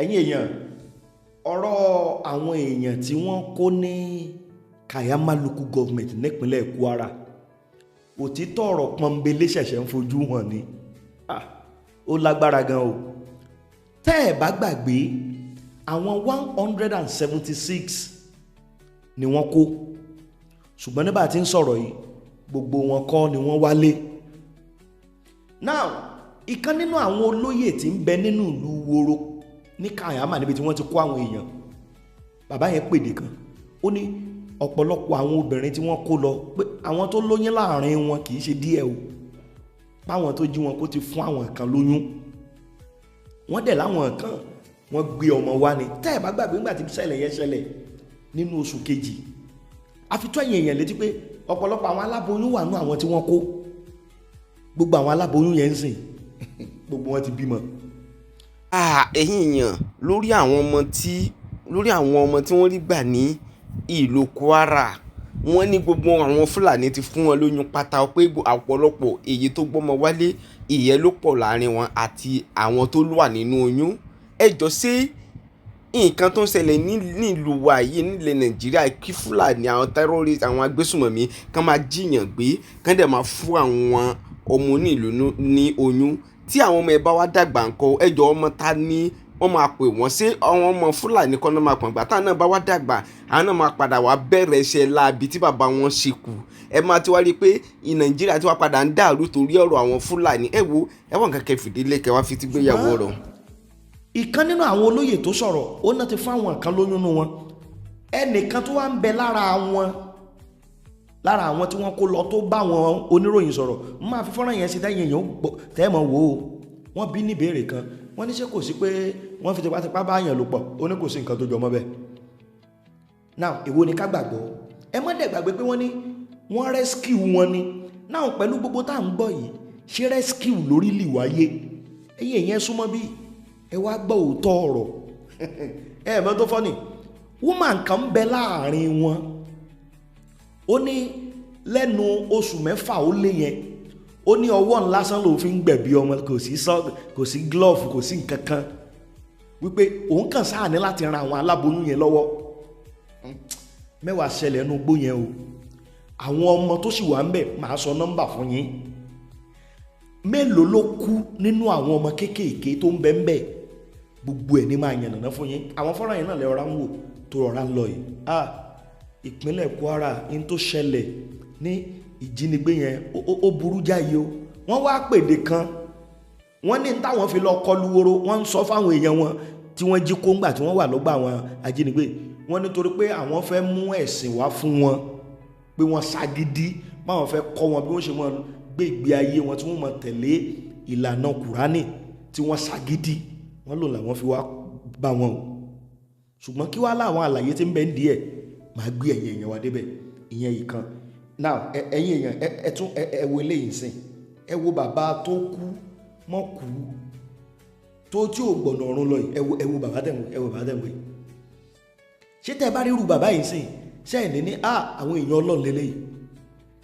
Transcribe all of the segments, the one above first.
ẹ̀yin èèyàn, ọ̀rọ̀ àwọn èèyàn tí wọ́n kó ní Kayama local government nípínlẹ̀ Kwara, òtítọ́ ọ̀rọ̀ pọ́nbélé ṣẹ̀ṣẹ̀ ń fojú hàn ni. Ó lágbára gan o. Tẹ́ ẹ̀ bá gbàgbé, àwọn 176 ni wọ́n kó, ṣùgbọ́n nígbà tí ń sọ̀rọ̀ yìí gbogbo wọn kọ́ ni wọ́n wálé. Now, ìkan nínú àwọn olóyè tí ń bẹ nínú ìlú Woro ní Kayama níbi tí wọ́n ti kó àwọn èèyàn, bàbá yẹn pèdè kan, ó ní ọ̀pọ̀lọpọ̀ àwọn obìnrin tí wọ́n kó lọ pé àwọn tó lóyún láàrin wọn kì í ṣe díẹ̀ o, báwọn tó jí wọn kó ti fún àwọn kan lóyún, wọ́n dẹ̀ láwọn kan wọ́n gbé ọmọ wá ni. Tẹ́ ẹ̀ bá gbàgbé nígbà tí ṣẹlẹ̀ yẹn ṣẹlẹ̀ nínú oṣù kejì, àfi tó ẹ̀yìn èèyàn létí pé ọ̀pọ̀lọpọ̀ àwọn aláboyún wà nú àwọn tí wọ́n kó. Gbogbo àwọn aláboyún yẹn ń sìn gbogbo wọn ti bímọ. Ẹ̀yin èèyàn, lórí àwọn ọmọ tí wọ́n rí gbà ní ìlú Kwara, wọ́n ní gbogbo àwọn Fúlàní ti fún wọn lóyún pátá, pé ọ̀pọ̀lọpọ̀ èyí tó gbọ́mọ wálé ìyẹn ló pọ̀ láàrin wọn àti àwọn tó wà nínú oyún. Ẹ jọ ṣé nǹkan tó ń ṣẹlẹ̀ nílùú wa yìí nílẹ̀ Nàìjíríà, kí Fúlàní àwọn terrorist àwọn agbésùmọ̀mí kan máa jíyàn gbé kán dẹ̀ máa fún àwọn ọmọ onílùú ní oyún, tí àwọn ọmọ ẹ bá wá dàgbà ńkọ́? Ẹ jọ ọmọ ta ni wọ́n máa pè wọ́n? Ṣé àwọn ọmọ Fúlàní kan náà máa pọ̀n gbà táwọn náà bá wá dàgbà, àwọn náà máa padà wá bẹ̀rẹ̀ iṣẹ́ láabi tí bàbá wọn ṣe kù? Ẹ máa ti wá rí i pé Nàìjíríà ti wá padà ń dàrú torí ọ̀rọ̀ àwọn Fúlàní. Ẹ wo ẹ̀wọ̀n kankan fìdílé kẹwàá fi ti gbéyàwó ọ̀rọ̀. Ìkan nínú àwọn olóyè tó sọ̀rọ̀, ó náà ti fáwọn kan lóyún nú wọn. Ẹnìkan tó wá ń bẹ lára àwọn tí wọ́n kó lọ tó bá wọn oníròyìn sọ̀rọ̀, máa fi fọ́nrán yẹn sí tẹ́yìn èèyàn tẹ́ẹ̀mọ̀ wò ó. Wọ́n bí ní ìbéèrè kan, wọ́n ní ṣé kò sí pé wọ́n fi tipátipá bá yàn lò pọ̀, ó ní kò sí nǹkan tó jọmọ́ bẹ́ẹ̀. Now, èwo ni ká gbàgbọ́? Ẹ má dẹ̀ gbàgbé pé wọ́n ní wọ́n rescue wọn ni. Now, pẹ̀lú gbogbo tá à ń gbọ́ yìí, ṣé rescue lórí lì wáyé? Ẹ̀yin èèyàn súnmọ́ bí ẹ wá gbọ́ òótọ́ ọ̀rọ̀. Ẹ mọ̀ tó fọ́nì, woman kan ń bẹ láàrin wọn, ó ní lẹ́nu oṣù 6 ó lé yẹn, ó ní ọwọ́ ńlásán ló fi ń gbẹ̀bí ọmọ, kò sí glove, kò sí nǹkan kan, wípé òun kàn sáà ní láti ran àwọn aláboyún yẹn lọ́wọ́. Mẹ́wàá ṣẹlẹ̀ nínú igbó yẹn o. Àwọn ọmọ tó sì wà ń bẹ̀ máa sọ nọ́mbà fún yín. Mélòó ló kú nínú àwọn ọmọ kéékèèké tó ń bẹ ń bẹ̀? Gbogbo ẹ̀ ní máa yànnàná fún yín. Àwọn fọ́nrán yẹn náà lè rọra ń wò tó rọra ń lọ yìí. Ìpínlẹ̀ Kwara in tó ṣẹlẹ̀ ní ìjínigbé yẹn ó burú jáyé o. Wọ́n wá pèdè kan, wọ́n ní táwọn fi lọ kọlu Woro, wọ́n ń sọ fáwọn èèyàn wọn tí wọ́n jí kó ńgbà tí wọ́n wà lọ́gbà àwọn ajínigbé. Wọ́n nítorí pé àwọn fẹ́ mú ẹ̀sìn wá fún wọn, pé wọ́n ságídí, báwọn fẹ́ kọ́ wọn bí wọ́n ṣe máa gbé ìgbé ayé wọn tí wọ́n máa tẹ̀lé ìlànà Kùránì, tí wọ́n ságídí, wọ́n lò làwọn fi wá bá wọn o. Ṣùgbọ́n kí wá láwọn àlàyé tí ń bẹ ń díẹ̀, máa gbé ẹ̀yin èèyàn wá débẹ̀, ìyẹn ìkan. Now, ẹ̀yin èèyàn ẹ tún ẹ wo eléyìí sìn, ẹ wo bàbá tó kú mọ́ kú tó tí ò gbọ̀nà ọ̀run lọ yìí, ẹ wo bàbá tẹ̀wọ̀ yìí. Ṣé tẹ́ bá rí irú bàbá yìí sìn, ṣé ẹ̀ ní àwọn èèyàn Ọlọ́run lélẹ́yìí?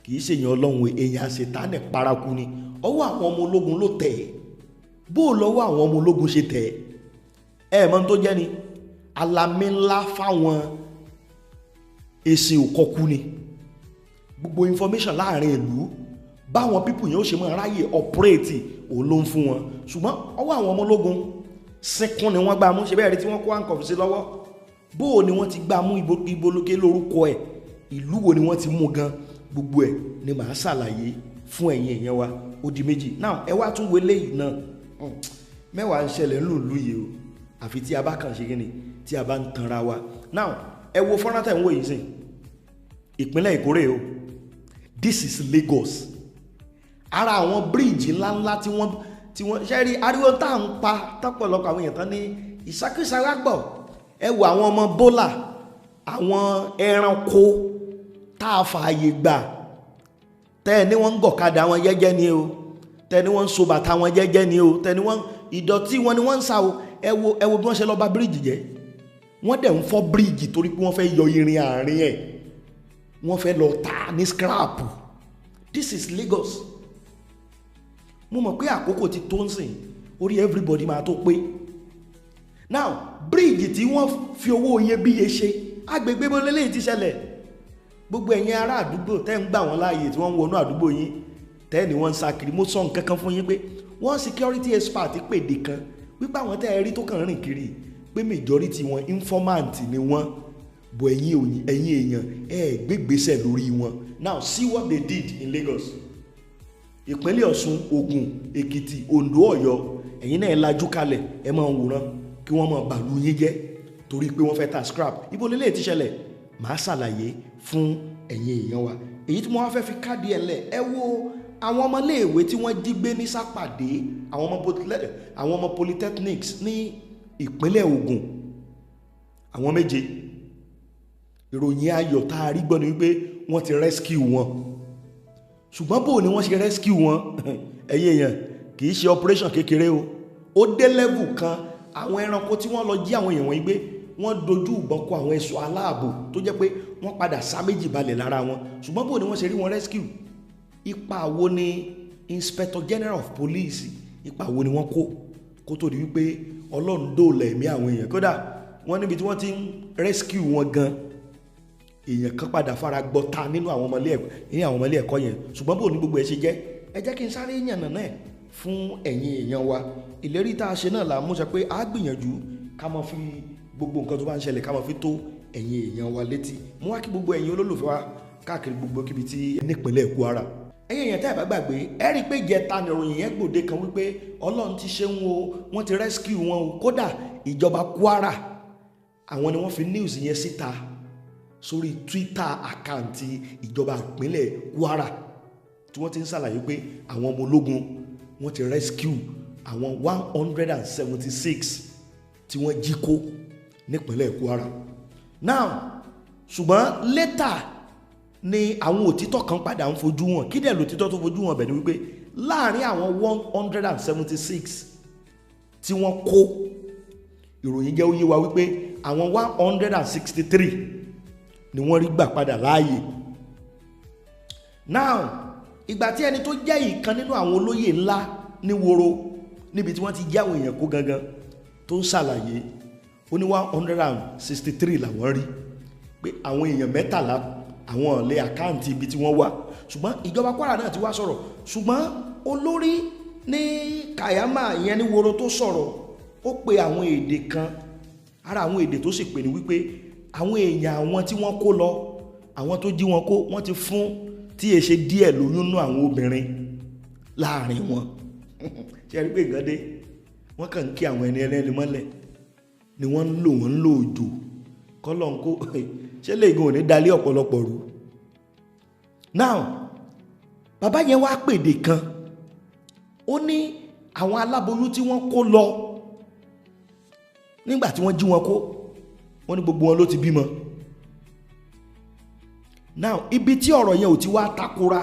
Kì í ṣe èèyàn Ọlọ́run, èèyàn àṣetánì paraku ni. Ọwọ́ àwọn ọmọ ológun ló tẹ̀ ẹ́. Bó lọ́wọ́ àwọn ọmọ ológun ṣe tẹ̀ ẹ́? Ẹ mọ̀ tó jẹ́ ni alamí ńlá fáwọn èsì òkọkú ni. Gbogbo information láàrin ìlú, báwọn pípù yẹn ó ṣe máa ráyè operate òun ló ń fún wọn. Ṣùgbọ́n ọwọ́ àwọn ọmọ ológun sínkún ni wọ́n gbá mú, ṣe bẹ́ẹ̀ rí tí wọ́n kó handcuff sí lọ́wọ́. Bó ni wọ́n ti gbá mú, ibolókè lórúkọ ẹ̀, ìlú wo ni wọ́n ti mú gan, gbogbo ẹ̀ ni màá ṣàlàyé fún ẹ̀yin èèyàn wa. Ó di méjì. Now, ẹ wá tún wo eléyìí náà. Mẹ́wàá ń ṣẹlẹ̀ ńlùlù yìí o, àfi tí a bá kàn ṣe kí ni, tí a bá ń tanra wa. Now, ẹ wo fọ́nrán tẹ̀ ń wò yìí sìn, ìpínlẹ̀ Èkó rèé o. This is Lagos. Ara àwọn bíríìjì ńláńlá tí wọ́n ṣe rí ariwo tá à ń pa tọ́pọ̀lọpọ̀ àwọn èèyàn tán ní ìsákísá lágbọ̀. Ẹ wo àwọn ọmọ bólà, àwọn ẹranko tá a fààyè gbà, tẹ́ ẹ ní wọ́n ń gọ̀kadà wọn jẹ́jẹ́ ni o, tẹ́ ẹ ní wọ́n ń so bàtà wọn jẹ́jẹ́ ni o, tẹ́ ẹ ní wọ́n ìdọ̀tí wọn ni wọ́n ń sa o. Ẹ wo bí wọ́n ṣe lọ bà bíríìjì jẹ́. Wọ́n dẹ̀ ń fọ́ bíríìjì torí pé wọ́n fẹ́ yọ irin àárín ẹ̀, wọ́n fẹ́ lọ tà ní scrap. This is Lagos. Mo mọ̀ pé àkókò ti tó ń sìn, orí everybody máa tó pé. now bíríìjì tí wọ́n fi owó iyebíye ṣe agbègbè bólélé ti ṣẹlẹ̀. Gbogbo ẹ̀yin ará àdúgbò tẹ́ ń gbà wọ́n láàyè tí wọ́n ń wọnú àdúgbò yín tẹ́ ni wọ́n ń sá kiri. Mo sọ nǹkan kan fún yín pé wọ́n security expert pèdè kan wípé àwọn tẹ́ ẹ rí tó kàn rìn kiri pé majority wọn informant ni wọ́n, bọ̀ ẹ̀yin èèyàn ẹ gbégbèsè lórí wọn. Now see what they did in Lagos. Ìpínlẹ̀ Ọ̀ṣun, Ògùn, Èkìtì, Oǹdó, Ọ̀yọ́, ẹ̀yin náà ẹ lajú kalẹ̀ ẹ máa wòran kí wọ́n máa bàlú yín jẹ́ torí pé wọ́n fẹ́ ta scrap. Ibo lélẹ̀ ti ṣẹlẹ̀ màá ṣàlàyé fún ẹ̀yin èèyàn wa. Èyí tí mo wá fẹ́ fi káàdì ẹ̀ lẹ̀, ẹ wo àwọn ọmọléèwé tí wọ́n jí gbé ní Sápàdé, àwọn ọmọ polytechnics ní ìpínlẹ̀ Ògùn, àwọn 7. Ìròyìn ayọ̀ tá a rí gbọ́ ni wípé wọ́n ti rescue wọn. Ṣùgbọ́n bó ni wọ́n ṣe rescue wọn ẹ̀yin èèyàn kì í ṣe operation kékeré o. Ó dé level kan àwọn ẹranko tí wọ́n lọ jí àwọn èèyàn wọ̀nyí gbé wọ́n dojú ìbọn kọ àwọn ẹ̀ṣọ́ aláàbò tó jẹ́ pé wọ́n padà sá méjì balẹ̀ lára wọn. Ṣùgbọ́n bó ni wọ́n ṣe rí wọn rescue. Ipa wo ni Inspector General of Police ipa wo ni wọ́n kó tó di wípé Ọlọ́run dóòlà ẹ̀mí àwọn èèyàn. Kódà wọ́n níbi tí wọ́n ti ń rescue wọn gan èèyàn kan padà fara gbọ́ta nínú àwọn ọmọlé ẹ̀kọ́ yẹn. Ṣùgbọ́n bó ní gbogbo ẹ̀ ṣe jẹ́ ẹ jẹ́ kí n sáré yànnà náà fún ẹ̀yin èèyàn wa. Ìlérí tá a ṣe náà là mú ṣe pé a gbìyànjú ká máa fi gbogbo nǹkan tó bá ń ṣẹlẹ̀ ká máa fi tó ẹ̀yin èèyàn wa létí. Mo wá kí gbogbo ẹ̀yin olólùfẹ́ wa káàkiri gbogbo kíbi tí nípínlẹ̀ Kwara. Ẹ̀yin èèyàn tẹ́ ẹ bá gbàgbé ẹ rí i pé ìjẹta nìròyìn yẹn gbòde kan wípé Ọlọ́run ti ṣe wọ́n ti rescue wọn o. Kódà ìjọba Kwara àwọn ni wọ́n fi news yẹn síta sórí Twitter àkáǹtì ìjọba ìpínlẹ̀ Kwara tí wọ́n ti ń ṣàlàyé pé àwọn ọmọ ológun wọ́n ti rescue àwọn 176 tí wọ́n jí kó nípínlẹ̀ Kwara. Now ṣùgbọ́n later ni àwọn òtítọ́ kan padà ń fojú wọn. Kí dẹ̀ lòtítọ́ tó fojú wọn bẹ̀ ni wípé láàrin àwọn 176 tí wọ́n kó, ìròyìn jẹ́ ó yé wa wípé àwọn 163 ni wọ́n rí gbà padà láàyè. Now ìgbà tí ẹni tó jẹ́ ìkan nínú àwọn olóyè ńlá ní Woro níbi tí wọ́n ti jáwé èèyàn kó gangan tó ń ṣàlàyé ó ní 163 làwọn rí pé àwọn èèyàn 13 àwọn ọ̀lẹ́ àkáǹtì ibi tí wọ́n wà. Ṣùgbọ́n ìjọba Kwara náà ti wá sọ̀rọ̀. Ṣùgbọ́n olórí ní Kayama ìyẹn ní Woro tó sọ̀rọ̀ ó pe àwọn èdè kan, ara àwọn èdè tó sì pè ní wípé àwọn èèyàn àwọn tí wọ́n kó lọ, àwọn tó jí wọn kó, wọ́n ti fún tí è ṣe díẹ̀ lóyún nú àwọn obìnrin láàrin wọn. Ṣé rí pé nǹkan dé wọ́n kàn ń kí àwọn ẹni ẹlẹ́ni mọ́lẹ̀ ni wọ́n ń lò òjò kọ́lọ̀ ń kó ṣé lè gan òní dalé ọ̀pọ̀lọpọ̀ rú. Now bàbá yẹn wá pèdè kan ó ní àwọn aláboyún tí wọ́n kó lọ nígbà tí wọ́n jí wọn kó wọ́n ní gbogbo wọn ló ti bímọ. Now ibi tí ọ̀rọ̀ yẹn ò ti wá takora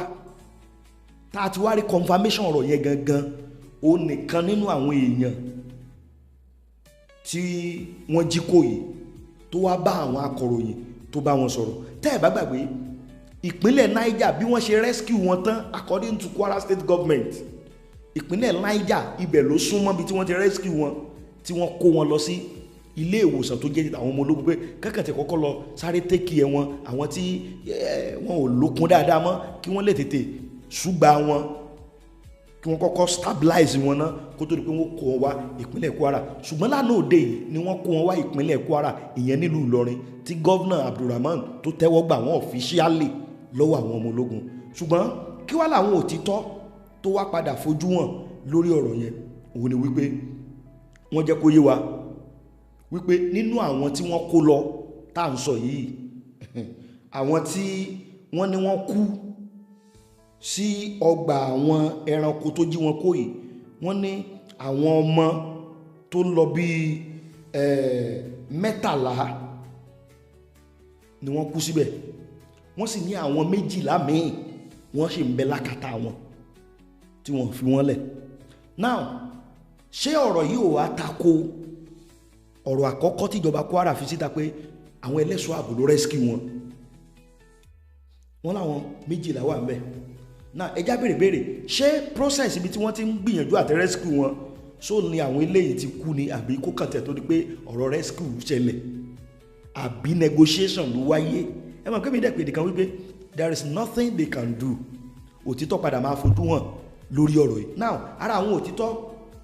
tá a ti wá rí confirmation ọ̀rọ̀ yẹn gangan ó nìkan nínú àwọn èèyàn tí wọ́n jí kó yìí tó wá bá àwọn akọ̀ròyìn tó bá wọn sọ̀rọ̀. Tẹ́ ẹ bá gbàgbé ìpínlẹ̀ Niger bí wọ́n ṣe rescue wọn tán according to Kwara State Government, ìpínlẹ̀ Niger ibẹ̀ ló súnmọ́ bí tí wọ́n ti rescue wọn tí wọ́n kó wọn lọ sí ilé ìwòsàn tó jẹ́ àwọn ọmọ ológun pé kẹ́kàn tí kọ́kọ́ lọ sáré tẹ́kì ẹ̀ wọn àwọn tí wọn ò lókun dáadáa mọ́ kí wọ́n lè tètè ṣùgbà wọn kí wọ́n kọ́kọ́ stabilize wọn náà kó tó di pé wọ́n kó wọn wá ìpínlẹ̀ Kwara. Ṣùgbọ́n lánàá òde yìí ni wọ́n kó wọn wá ìpínlẹ̀ Kwara ìyẹn nílùú Ìlọrin tí gọ́vnà Abdulrahman tó tẹ́wọ́ gbà wọ́n ọ̀fíṣíálì lọ́wọ́ àwọn ọmọ ológun. Ṣùgbọ́n kí wá làwọn òtítọ́ tó wá padà fojú wọn lórí ọ̀rọ̀ yẹn òun ni wípé wọ́n jẹ́ kó yé wa wípé nínú àwọn tí wọ́n kó lọ tá à ń sọ yìí àwọn tí wọ́n ní wọ́n kú sí ọgbà àwọn ẹranko tó jí wọn kó yìí wọ́n ní àwọn ọmọ tó lọ bí 13 ni wọ́n kú síbẹ̀. Wọ́n sì ní àwọn 12 míì wọ́n sì ń bẹ lákàtà wọn tí wọ́n fi wọ́n lẹ̀. Now ṣé ọ̀rọ̀ yìí ò wá tako ọ̀rọ̀ àkọ́kọ́ tí ìjọba Kwara fi síta pé àwọn ẹlẹ́ṣọ́ ààbò ló rescue wọn? Wọ́n láwọn 12 wà ńbẹ̀. Now ẹjá béèrè ṣé process ibi tí wọ́n ti ń gbìyànjú àti rescue wọn so ni àwọn eléyìí ti kú ni àbí kó kàn tẹ̀ tó di pé ọ̀rọ̀ rescue ṣẹlẹ̀ àbí negotiation ló wáyé. Ẹ mọ̀ kémi dẹ̀ pé nìkan wípé there is nothing they can do. Òtítọ́ padà máa fojú hàn lórí ọ̀rọ̀ yìí. Now ara àwọn òtítọ́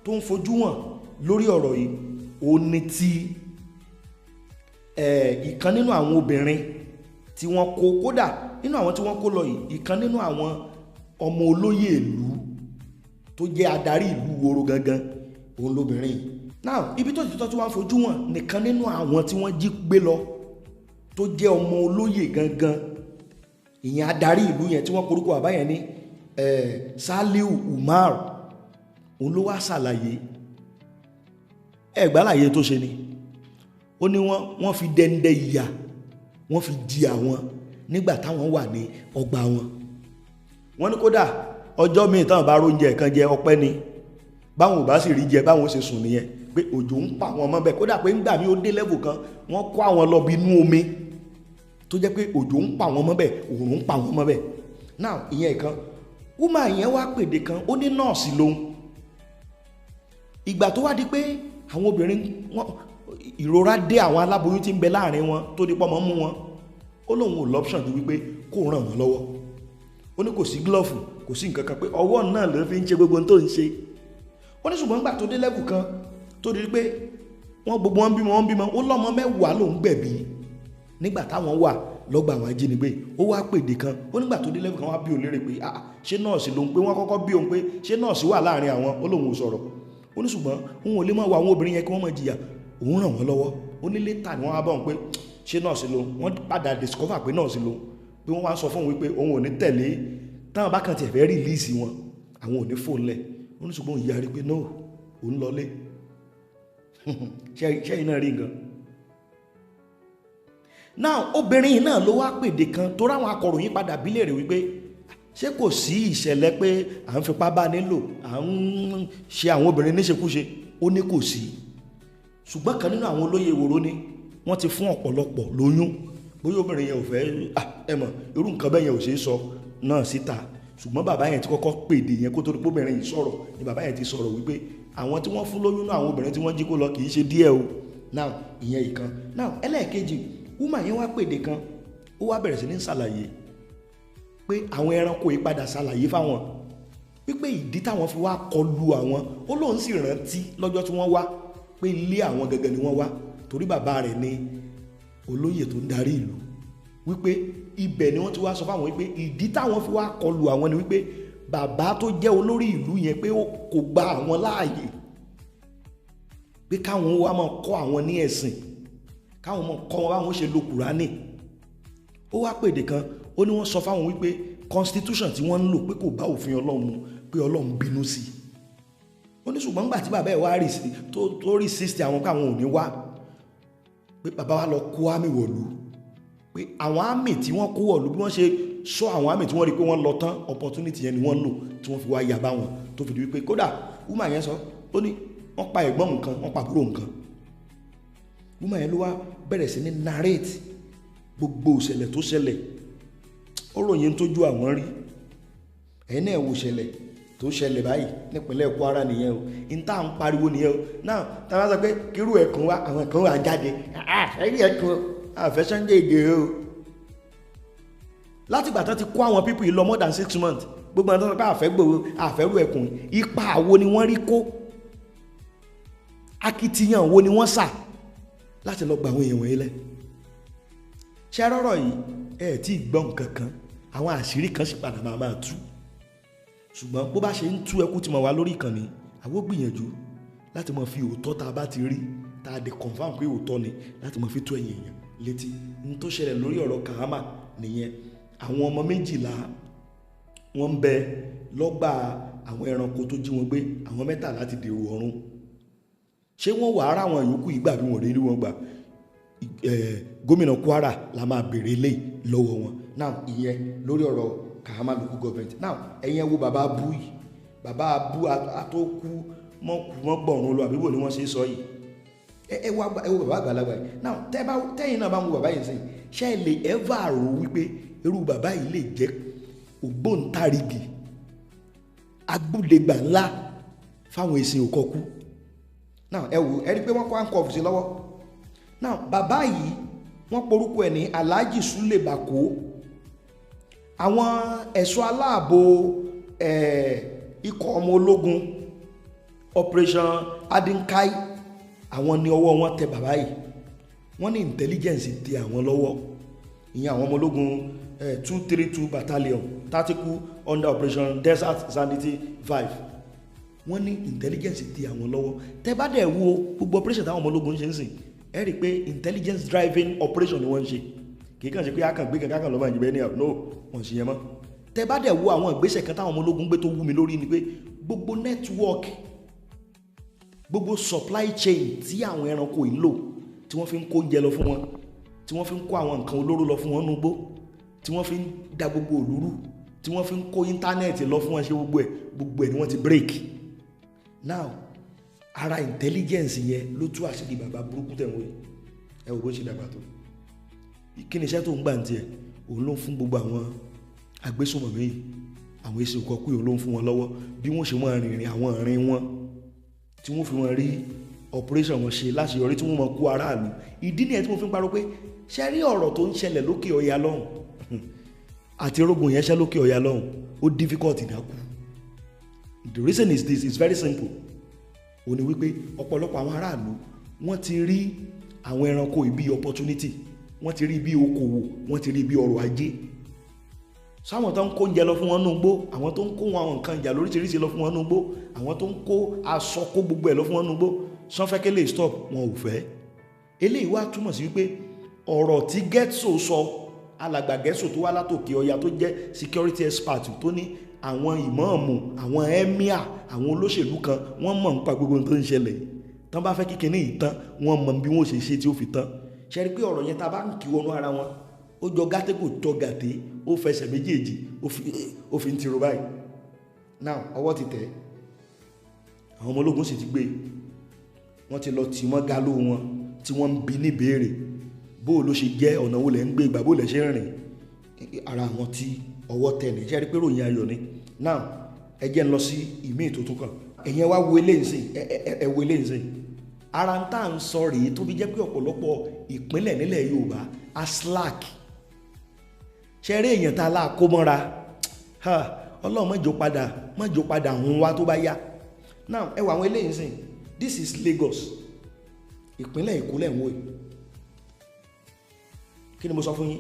tó ń fojú hàn lórí ọ̀rọ̀ yìí ó ní ti ìkan nínú àwọn obìnrin tí wọ́n kó kódà nínú àwọn tí wọ́n kó lọ yìí ìkan nínú àwọn ọmọ olóyè ìlú tó jẹ́ adarí ìlú Woro gangan òun lóbìnrin. Now ibi tó títọ́ tí wọ́n fojú hàn nìkan nínú àwọn tí wọ́n jí gbé lọ tó jẹ́ ọmọ olóyè gangan ìyẹn adarí ìlú yẹn tí wọ́n korúkọ bàbá yẹn ní Saliu Umar òun ló wá ṣàlàyé ẹgbàláyé tó ṣe ni ó ní wọ́n fi dẹ́ndẹ́ ìyà wọ́n fi di àwọn nígbà táwọn wà ní ọgbà wọn. Wọ́n ní kódà ọjọ́ míì táwọn bá róúnjẹ kan jẹ ọpẹ́ ni báwọn ò bá sì rí jẹ báwọn ó ṣe sùn nìyẹn pé òjò ń pa àwọn ọmọ bẹ́ẹ̀ kódà pé ńgbà mí ó dé level kan wọ́n kó àwọn lọ bí inú omi tó jẹ́ pé òjò ń pa àwọn ọmọ bẹ́ẹ̀ òòrùn ń pa àwọn ọmọ bẹ́ẹ̀. Now ìyẹn kan woman yẹn wá pèdè kan ó ní nọ́ọ̀sì lòun. Ìgbà tó wá di pé àwọn obìnrin ìrora dé àwọn aláboyún tí ń bẹ láàrin wọn tó di pọ́mọ mú wọn ó lóun ò lọ́pṣọ̀n ju wípé kó ràn wọ́n lọ́wọ́. Ó ní kò sí glove kò sí nǹkan kan pé ọwọ́ náà ló fi ń ṣe gbogbo tó ń ṣe. Ó ní ṣùgbọ́n nígbà tó dé level kan tó di pé wọ́n gbogbo wọn bímọ ó lọ́mọ 10 lòún gbẹ̀bí nígbà táwọn wà lọ́gbà àwọn ajínigbé. Ó wá pèdè kan ó nígbà tó dé level kan wá bí òun lérè pé ṣé nọ́ọ̀sì lòun pé wọ́n kọ́kọ́ bí òun pé ṣé nọ́ọ̀sì wà láàrin àwọn ó lóun ò sọ̀rọ̀. Ó ní ṣùgbọ́n òun ò lè máa wọ àwọn obìnrin yẹn kí wọ́n máa jìyà òun ràn wọ́n lọ́wọ́. Ó ní létà ni wọ́n wá bá òun pé ṣé nọ́ọ̀sì lòun wọ́n padà discover pé nọ́ọ̀sì lòun pé wọ́n wá sọ fún òun wípé òun ò ní tẹ̀lé táwọn bá kàn tiẹ̀ fẹ́ rìlíìsì wọn àwọn ò ní fóun lẹ̀. Ó ní ṣùgbọ́n òun yarí pé no òun lọlé. ṣé iná rí nǹkan. Now obìnrin yìí náà ló wá pèdè kan tó ráwọn akọ̀ròyìn padà bí léèrè wípé ṣé kò sí ìṣẹ̀lẹ̀ pé à ń fipá bá nílò à ń ṣe àwọn obìnrin níṣekúṣe. Ó ní kò sí ṣùgbọ́n kan nínú àwọn olóyè Ìwòrò ni wọ́n ti fún ọ̀pọ̀lọpọ̀ lóyún bóyá obìnrin yẹn ò fẹ́ ẹ mọ̀ irú nǹkan bẹ́ẹ̀ yẹn ò ṣeé sọ náà síta ṣùgbọ́n bàbá yẹn ti kọ́kọ́ pèdè yẹn kó tó di pé obìnrin yìí sọ̀rọ̀ ni bàbá yẹn ti sọ̀rọ̀ wípé àwọn tí wọ́n fún lóyún náà àwọn obìnrin tí wọ́n jí kó lọ kì í ṣe díẹ̀ o. Now ìyẹn ìkan. Now ẹlẹ́ẹ̀kejì woman yẹn wá pèdè kan ó wá bẹ̀rẹ̀ sí ní ṣàlàyé pé àwọn ẹranko yìí padà ṣàlàyé fáwọn wípé ìdí táwọn fi wá kọlu àwọn ó lóun sì rántí lọ́jọ́ tí wọ́n wá pé ilé àwọn gẹ́gẹ́ ni wọ́n wá torí bàbá rẹ̀ ní olóyè tó ń darí ìlú wípé ibẹ̀ ni wọ́n ti wá sọ fáwọn wípé ìdí táwọn fi wá kọlu àwọn ni wípé bàbá tó jẹ́ olórí ìlú yẹn pé kò gba àwọn láàyè pé káwọn wá máa kọ́ àwọn ní ẹ̀sìn káwọn máa kọ́ wọn báwọn ṣe lo Kùránì. Ó wá pèdè kan ó ní wọ́n sọ fáwọn wípé constitution tí wọ́n ń lò pé kò bá òfin Ọlọ́run mu pé Ọlọ́run bínú sí i. Ó ní ṣùgbọ́n nígbà tí bàbá ẹ̀ wá tó resist àwọn káwọn ò ní wá pé bàbá wa lọ kó àmì wọ̀lú pé àwọn àmì tí wọ́n kó wọ̀lú bí wọ́n ṣe sọ àwọn àmì tí wọ́n rí pé wọ́n lọ tán opportunity yẹn ni wọ́n lò tí wọ́n fi wá yà bá wọn tó fi di wípé kódà woman yẹn sọ ó ní wọ́n pa ẹ̀gbọ́n nǹkan wọ́n pa àbúrò nǹkan. Woman yẹn ló wá bẹ̀rẹ̀ sí ní narrate gbogbo ìṣẹ̀lẹ̀ tó ṣẹlẹ̀ ó ròyìn tójú àwọn rí ẹ̀yin náà wo ìṣẹ̀lẹ̀ tó ṣẹlẹ̀ báyìí nípínlẹ̀ Kwara nìyẹn o in tá à ń pariwo nìyẹn o. Náà tá a bá sọ pé kírú ẹ̀kún wa àwọn ẹ̀kún wa jáde àfẹ́rí ẹ̀kún àfẹ́ Sunday Igboho o. láti ìgbà tán ti kó àwọn pípù yìí lọ more than 6 months gbogbo àwọn tó sọ pé àfẹ́ gbòòrò àfẹ́rú ẹ̀kún ipa àwo ni wọ́n rí kó akitiyan wo ni wọ́n sà láti lọ gba àwọn èèyàn wọ̀nyí lẹ̀. ṣé rọ́rọ̀ yìí ẹ̀ tí ì gbọ́ nǹkan kan àwọn àṣírí kan sì padà máa tú ṣùgbọ́n bó bá ṣe ń tú ẹkú tí mo wà lórí ìkànnì àwọn gbìyànjú láti mọ̀ fi òótọ́ tá a bá ti rí tá a dé confam pé òótọ́ ni láti mọ̀ fi tó ẹ̀yìn èèyàn létí ní tó ṣẹlẹ̀ lórí ọ̀rọ̀ Kahama nìyẹn. Àwọn ọmọ 12 wọ́n ń bẹ lọ́gbà àwọn ẹranko tó jí wọn gbé àwọn 13 ti dèrò ọ̀run. Ṣé wọ́n wà ara àwọn yòókù ìgbà bí wọ́n rí wọn gbà gómìnà Kwara la máa bèrè lé lọ́wọ́ wọn. Now ìyẹn lórí ọ̀rọ̀ Kahama local government. Now ẹ̀yin wo bàbá Abu yìí bàbá Abu àtòkù mọ́gbọ̀rún lọ àbíbò ni wọ́n ṣe sọ yìí ẹ wo bàbá àgbàlagbà yìí. Now tẹ́yìn náà bá ń wo bàbá yìí sẹ́yìn ṣé ẹ lè ever rò wípé irú bàbá yìí lè jẹ́ ògbóǹtarìgì agbúdẹgbà ńlá fáwọn èsìn òkọkú now ẹ wò ẹ rí pé wọ́n kó handcuff sí lọ́wọ́. now bàbá yìí wọ́n porúkọ ẹ̀ ní Alhaji Sule Bako. àwọn ẹ̀ṣọ́ aláàbò ikọ̀ ọmọ ológun Operation Adinkai àwọn ní ọwọ́ wọn tẹ bàbá yìí. wọ́n ní intelligence tẹ àwọn lọ́wọ́, ìyẹn àwọn ọmọ ológun 232 battalion tactical under Operation Desert Sanity 5. wọ́n ní intelligence tẹ àwọn lọ́wọ́. tẹ́ bá dẹ̀ wo gbogbo operation táwọn ọmọ ológun ṣe ń sìn, ẹ rí i pé intelligence driving operation ni wọ́n ń ṣe, kì í kàn ṣe pé a kàn gbé kankan lọ́mọ ìjìbẹ́ ní àwọn no wọ́n ṣe yẹn mọ́. tẹ́ bá dẹ̀ wo àwọn ìgbésẹ̀ kan táwọn ọmọ ológun gbé tó wú mi lórí ni pé gbogbo network, gbogbo supply chain tí àwọn ẹranko yìí lò, tí wọ́n fi ń kó oúnjẹ lọ fún wọn, tí wọ́n fi ń kó àwọn nǹkan olóró lọ fún wọn nùgbó, tí wọ́n fi ń da gbogbo òlúrú, tí wọ́n fi ń kó íńtánẹ́ẹ̀tì lọ fún wọn ṣe gbogbo ẹ̀ ni wọ́n ti break. now ara intelligence yẹn ló tú àṣírí bàbá burúkú tẹ̀ wọ́n ẹ wò bó ṣe dàgbà tó. kí ni iṣẹ́ tó ń gbà ń tiẹ̀? òun ló ń fún gbogbo àwọn agbésùnmọ̀mí, àwọn èsì òkọ̀kú òun ló ń fún wọn lọ́wọ́ bí wọ́n ṣe máa rìnrìn àwọn ìrìn wọn tí wọ́n fi wọn rí operation wọn ṣe láṣeyọrí, tí wọ́n mọ kó aráàlú. ìdí nìyẹn tí mo fi ń parọ́ pé ṣe rí ọ̀rọ̀ tó ń ṣẹlẹ̀ lókè ọya lọ́hùn àti rógun yẹn ṣẹ́ lókè ọya lọ́hùn ó difficult ìdákù. the reason is this, it's very simple. ó ní wípé ọ̀pọ̀lọpọ̀ àwọn aráàlú wọ́n ti rí àwọn ẹranko ìbí opportunity, wọ́n ti rí bí okòwò, wọ́n ti rí bí ọrọ̀ ajé. sáwọn tó ń kó oúnjẹ lọ fún wọn nùgbó, àwọn tó ń kó àwọn nǹkan ìjà lóríṣiríṣi lọ fún wọn nùgbó, àwọn tó ń kó aṣọ kó gbogbo ẹ̀ lọ fún wọn nùgbó, sọ́fẹ́kẹ́ lè stop, wọn ò fẹ́. eléyìí wá túmọ̀ sí wípé ọ̀rọ̀ tí Getso sọ, alàgbà Getso tó wá látòkè ọya tó jẹ́ security expert, tó ní àwọn ìmáàmù, àwọn emir, àwọn olóṣèlú kan wọ́n mọ̀ nípa gbogbo tó ń ṣẹlẹ̀, tán bá fẹ́ kí kinní yìí tán wọ́n mọ̀ bí wọ́n ṣe ṣe tí ó fi tán. ṣe rí pé ọ̀rọ̀ yẹn tá a bá ń kí wọnú ara wọn, ó jọ gàtẹ́ kò jọ gàtẹ́, ó fẹsẹ̀ méjèèjì ó fi ń tiro báyìí. now ọwọ́ ti tẹ̀, àwọn ọmọ ológun sì ti gbé, wọ́n ti lọ tì mọ́ galo wọn tí wọ́n ń bi ní béèrè bó ló ṣe jẹ́, ọ̀nà wo lẹ̀ ń gbé, ìgbà bó lẹ̀ ṣe ń rìn. ara àwọn tí ọwọ́ tẹ̀ ní ṣe rí pé ròyìn ayọ̀ ni. now ẹ jẹ́ ń lọ sí ìmí ìtòtún kan, ẹ̀yẹn wá wo eléyìí sìn, ẹ wo eléyìí sìn. ara ń tà ń sọ rèé tó fi jẹ́ pé ọ̀pọ̀lọpọ̀ ìpínlẹ̀ nílẹ̀ Yorùbá a slack. ṣe rí èèyàn tá a lá kó mọ́ra, Ọlọ́run mọ́jọ padà hun wá tó bá yá. now ẹ wo àwọn eléyìí sìn, this is Lagos, ìpínlẹ̀ Èkó lẹ̀ ń wò yìí. kí ni mo sọ fún yín?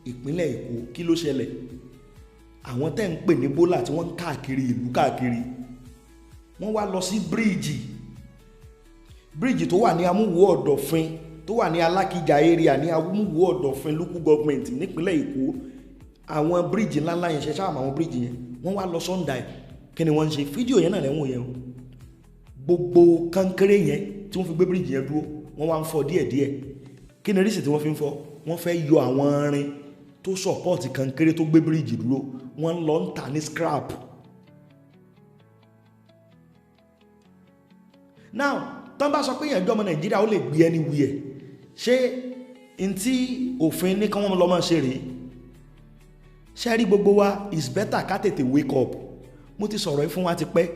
ìpínlẹ̀ Èkó, kí ló ṣẹlẹ̀? àwọn tẹ́ ń pè ní bólà tí wọ́n ń káàkiri ìlú káàkiri, wọ́n wá lọ sí bíríìjì tó wà ní Amúwò Ọ̀dọ̀fin, tó wà ní Alákìjà area ní Amúwò Ọ̀dọ̀fin local government nípínlẹ̀ Èkó. àwọn bíríìjì ńláńlá yẹn ṣe sáàmù àwọn bíríìjì yẹn, wọ́n wá lọ Sunday. kí ni wọ́n ń ṣe? fídíò yẹn náà lẹ́wọ̀n yẹn o. gbogbo kankéré yẹn tí wọ́n fi gbé bíríìjì yẹn dúró, wọ́n wá ń fọ́ díẹ̀díẹ̀. kí ni rísì tí wọ́n fi ń fọ́? wọ́n fẹ́ yọ àwọn irin tó sọ̀pọ̀tì kankéré tó gbé bíríìjì dúró, wọ́n lọ ń tà ní scrap. now tán bá sọ pé èèyàn jọ ọmọ Nàìjíríà ó lè gbé anywhere, ṣé n tí òfin ní kí wọ́n lọ máa ṣe rèé? ṣé rí gbogbo wa is better ká tètè wake up. mo ti sọ̀rọ̀ yìí fún wa ti pẹ́.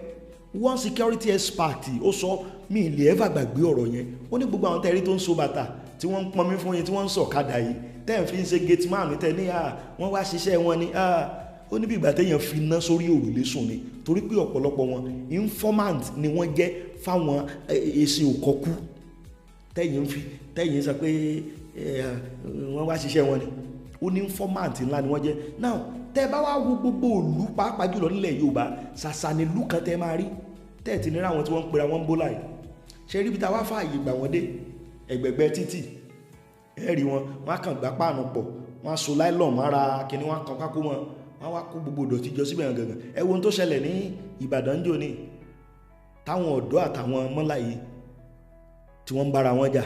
one security expert ó sọ, mi ì lè ever gbàgbé ọ̀rọ̀ yẹn. ó ní gbogbo àwọn tẹ́rí tó ń so bàtà, tí wọ́n ń pọnmi fún yín, tí wọ́n ń sọ̀kadà yìí, tẹ́ ń fi ń ṣe gate man tẹ́ ní wọ́n wá ṣiṣẹ́ wọn ni ó ní bí ìgbà téèyàn fi iná sórí òrùlé sùn ni, torí pé ọ̀pọ̀lọpọ̀ wọn informant ni wọ́n jẹ́ fáwọn èsì òkọ́kú tẹ́yìn sọ pé wọ́n wá ṣiṣẹ́ wọn ni. ó ní informant ńlá ni wọ́n jẹ́. now tẹ́ bá wá wo gbogbo ìlú pàápàá jùlọ nílẹ̀ Yorùbá, ṣàṣà ni ìlú kan tẹ́ máa rí tẹ́ẹ̀tì nírà àwọn tí wọ́n ń pera wọn ń bólà yìí. ṣe rí bí ta wá fààyè gbà wọ́n dé ẹ̀gbẹ̀gbẹ́ títì, ẹ̀rí wọn á kàn gbá páànù pọ̀, wọ́n á so láìlọ́ọ̀ mára kíní, wọ́n á kàn kákó wọn, wọ́n wá kó gbogbo ìdọ̀tí jọ síbẹ̀ gangan. ẹ wo ohun tó ṣẹlẹ̀ ní Ìbàdàn jò ní, táwọn ọ̀dọ́ àtàwọn mọ́là yìí tí wọ́n ń bára wọn jà.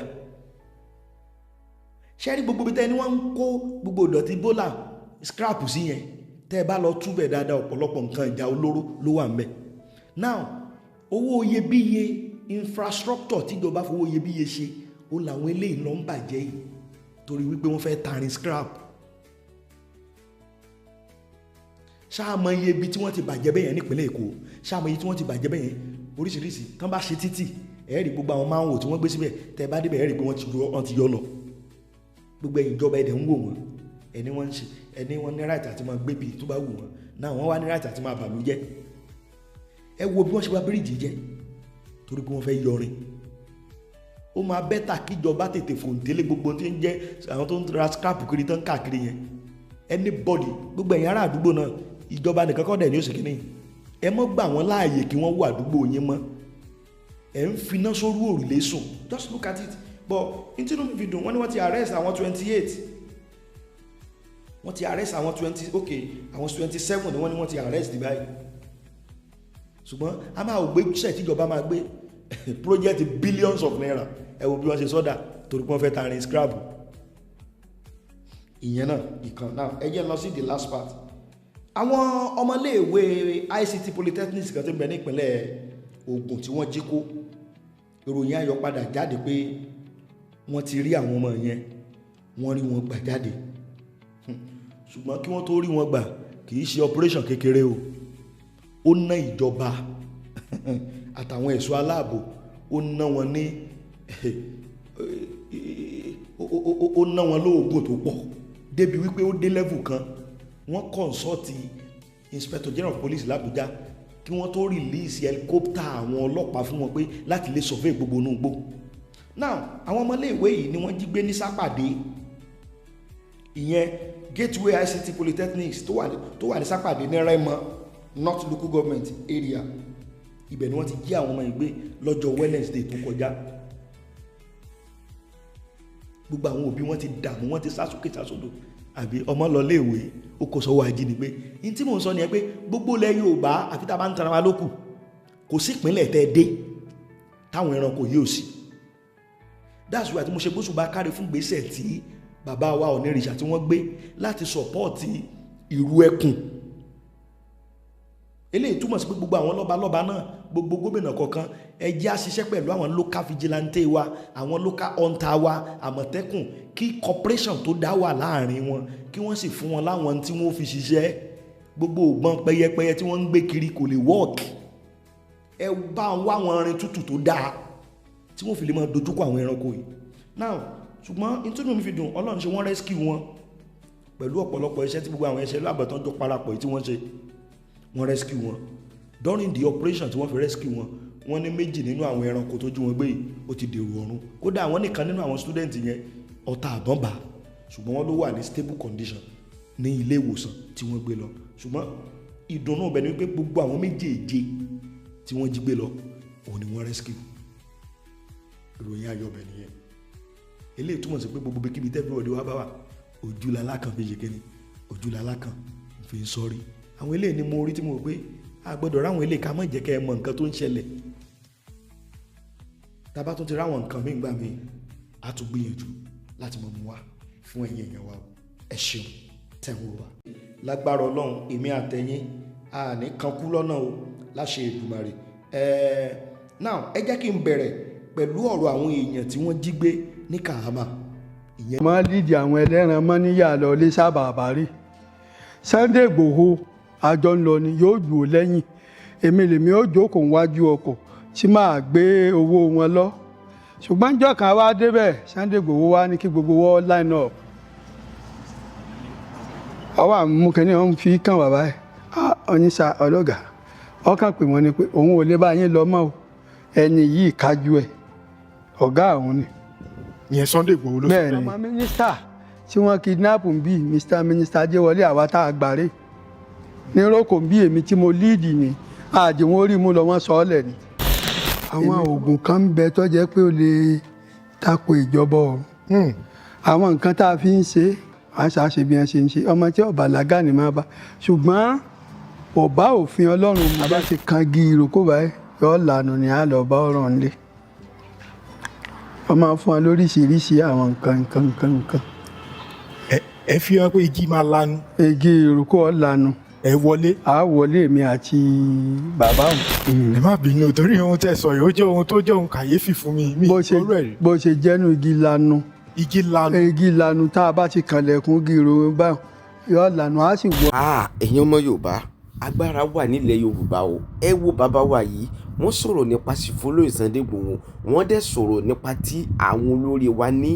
ṣé rí gbogbo bí tẹ́ ni wọ́n ń kó gbogbo ìdọ̀tí bólà scrap sí yẹn, tẹ́ ẹ bá lọ túbẹ̀ dáadáa ọ̀pọ̀lọpọ̀ nǹkan ìjà olóró ló wà ńbẹ̀. now owó iyebíye infrastructure tíjọba fowó iyebíye ṣe, ó làwọn eléyìí lọ ń bàjẹ́ yìí torí wípé wọ́n fẹ́ tarin scrap. ṣáàmọ iye ibi tí wọ́n ti bàjẹ́ bẹ́yẹn nípínlẹ̀ Èkó, ṣáàmọ iye tí wọ́n ti bàjẹ́ bẹ́yẹn oríṣiríṣi. tán bá ṣe títì ẹ rí gbogbo àwọn máa ń wò tí wọ́n gbé síbẹ̀ tẹ́ bá débẹ̀ ẹ rí pé wọ́n ti yọ lọ gbogbo ẹ̀yin ìjọba ẹ̀dẹ̀ ń wò wọ́n ẹni wọ́n ń ṣe ẹni wọ́n ní right àti máa gbé bí tó bá wù wọ́n náà wọ́n wá ní right àti máa bàlú jẹ́ ẹ wo bí wọ́n ṣe wá bíríìjì jẹ́ torí pé wọ́n fẹ́ yọrin ó máa bẹ́tà kíjọba tètè fòǹtélé gbogbo tí ń jẹ́ àwọn tó ń ra scrap kiri tán káàkiri yẹn anybody gbogbo ẹ̀yin ará àdúgbò náà ìjọba nìkan kọ́ dẹ̀ ní òsèké ní ẹ mọ́ gbà wọ́n láàyè kí wọ́n wọ àdúgbò yín mọ́ ẹ̀ ń finá sórí òrùlé sùn just look at it but intinu mi fi dùn wọ́n ní wọ́n ti arrest àwọn 28 wọ́n ti arrest àwọn 20 ok àwọn 27 ni wọ́n ti arrest báyìí ṣùgbọ́n a máa gbé iṣẹ́ tíjọba máa gbé project billions of naira ẹ wo bí wọ́n ṣe sọ́dà torí pé wọ́n fẹ́ tarin scrap ìyẹn náà ìkan náà ẹ jẹ́ lọ sí the last part àwọn ọmọléèwé ICT polytechnics kan tí ń bẹ ní ìpínlẹ̀ Ògùn tí wọ́n jí kó ìròyìn ayọ̀ padà jáde pé wọ́n ti rí àwọn ọmọ yẹn wọ́n rí wọn gbà jáde ṣùgbọ́n kí wọ́n tó rí wọn gbà kì í ṣe operation kékeré o ó ná ìjọba àtàwọn ẹ̀ṣọ́ aláàbò ó ná wọn ní ó ná wọn lóògùn tó pọ̀ débi wípé ó dé level kan wọ́n kọ̀nsọ́ọ̀tì inspector general of police l'Abuja kí wọ́n tó release helicopter àwọn ọlọ́pàá fún wọn pé láti lè survey gbogbo inú igbó now àwọn ọmọléèwé yìí ni wọ́n jí gbé ní Sápàdé ìyẹn Gateway ICT Polytechnics tó wà ní Sápàdé ní Rẹ́mọ North Local Government Area ibẹ̀ ni wọ́n ti jí àwọn ọmọ ìgbé lọ́jọ́ Wednesday tó kọjá gbogbo àwọn òbí wọn ti dààmú wọn ti sásókè sásódò àbí ọmọ lọ léèwé ó kò sọ́wọ́ ajínigbé in tí mò ń sọ ni ẹ pé gbogbo ilẹ̀ Yorùbá àfi tá a bá ń tara wa lókù kò sí ìpínlẹ̀ tẹ́ dé táwọn ẹranko yóò sí that's why tí mo ṣe gbóṣùbà kárí fún gbèsè tí bàbá wa Ọ̀nìrìṣà tí wọ́n gbé láti sọ̀pọ́ọ̀tì ìrù ẹkùn eléyìí túmọ̀ sí pé gbogbo àwọn lọ́balọ́ba náà gbogbo gómìnà kọ̀ọ̀kan ẹ jẹ́ á ṣiṣẹ́ pẹ̀lú àwọn local vigilante wa àwọn local hunter wa àmọ̀tẹ́kùn kí cooperation tó dá wà láàrin wọn kí wọ́n sì fún wọn láwọn tí wọ́n fi ṣiṣẹ́ gbogbo ògbọ́n pẹyẹpẹyẹ tí wọ́n ń gbé kiri kò lè work ẹ bá wá wọn rin tútù tó dáa tí wọ́n fi lè máa dojúkọ àwọn ẹranko yìí now ṣùgbọ́n nítorí mi fi dùn Ọlọ́run ṣe wọ́n rescue wọn pẹ̀lú ọ̀pọ̀lọpọ̀ iṣẹ́ tí gbogbo àwọn ẹ̀ṣẹ̀ lábàtàn jọ parapọ̀ tí wọ́n ṣe wọ́n rescue wọn during the operation tí wọ́n fi rescue wọn wọ́n ní méjì nínú àwọn ẹranko tó jí wọn gbé yìí ó ti dèrò ọ̀run kódà àwọn nìkan nínú àwọn student yẹn ọta àbọ̀n bá ṣùgbọ́n wọ́n ló wà ní stable condition ní ilé ìwòsàn tí wọ́n gbé lọ ṣùgbọ́n ìdùnnú bẹ̀ ni wípé gbogbo àwọn méjèèje tí wọ́n jí gbé lọ òun ni wọ́n rescue ìròyìn ayọ̀ bẹ̀ nìyẹn eléyìí túmọ̀ sí pé gbogbo bíkíbi tẹ́bíwọ̀dé wa bá wà ojúlalá kan fi ṣe kíni ojúlalá kan fi ń sọ́rí àwọn eléyìí ni mo rí tí mo rò pé a gbọ́dọ̀ ráwọn eléyìí ká má jẹ́ kẹ́ ẹ mọ nǹkan tó ń ṣẹlẹ̀ tá a bá tún ti ráwọn nǹkan míì gbà mí a tún gbìyànjú láti mọ̀ mú wa fún ẹ̀yin èèyàn wa ẹ ṣeun tẹ̀wọ́ wa. lágbára Ọlọ́run èmi àtẹ̀yìn a ní kankú lọ́nà o láṣẹ Èdùmàrè now ẹ jẹ́ kí n bẹ̀rẹ̀ pẹ̀lú ọ̀rọ̀ àwọn èèyàn tí wọ́n jí gbé ní Kahama. máa lídìí àwọn ẹlẹ́ran mọ́ níyà lọ lé sábà àbárí Sunday Igboho àjọ ń lọ ni yóò jù ó lẹ́yìn èmi lèmi ó jókòó wájú ọkọ̀ tí máa gbé owó wọn lọ ṣùgbọ́n níjọ́ kan wá débẹ̀ Sunday Igboho wá ní kí gbogbo wọ́n line up ọwọ́ àmú kẹ́ni wọ́n fi kàn wá báyìí ọ̀níṣà ọlọ́gà ọkàn pè wọ́n ni pé òun ò lè bá yín lọ mọ́ o ẹni yìí kájú ẹ̀ ọ̀gá àwọn ni. ìyẹn Sunday Igboho ló sọ. bẹ́ẹ̀ ni ọmọ mínísítà tí wọ́n kidnap ń bí Mr. Minister Adéwọlé àwa tá a gbàre ní roko ń bí èmi tí mo líìdì ni àjẹ́ wọn rí mú lọ wọ́n sọ ọ́ lẹ̀ ni. àwọn oògùn kan ń bẹ tó jẹ́ pé ó lè tako ìjọba ọ̀run àwọn nǹkan tá a fi ń ṣe à ń ṣàṣe bí wọ́n ṣe ń ṣe ọmọ tí ọba làgá ni máa bá ṣùgbọ́n ọba òfin Ọlọ́run mo bá ti kan gi ìrókò báyìí yọ lànà ni a lọ bá ọ̀rọ̀ ńlẹ̀ wọ́n máa fún wa lóríṣiríṣi àwọn nǹkan. ẹ fi hàn pé igi máa lanu. igi ìrókò ọ̀lànà. ẹ wọlé. a wọlé mi àti bàbá òun. ẹ má bínú torí ohun tẹ́ sọ yìí ó jẹ́ ohun tó jẹ́ ohun kàyéfì fún mi. bó ṣe jẹ́nu igi lanu. igi lanu. igi lanu tá a bá ti kànlẹ̀kùn igi ìrókò báyìí yọ lànà á sì wọ. ẹ̀yin ọmọ Yorùbá agbára wà nílẹ̀ Yorùbá o. Ẹ wo bàbá wa yìí, wọ́n sọ̀rọ̀ nípa Olóyè Sunday Igboho, wọ́n dẹ̀ sọ̀rọ̀ nípa tí àwọn olórí wa ní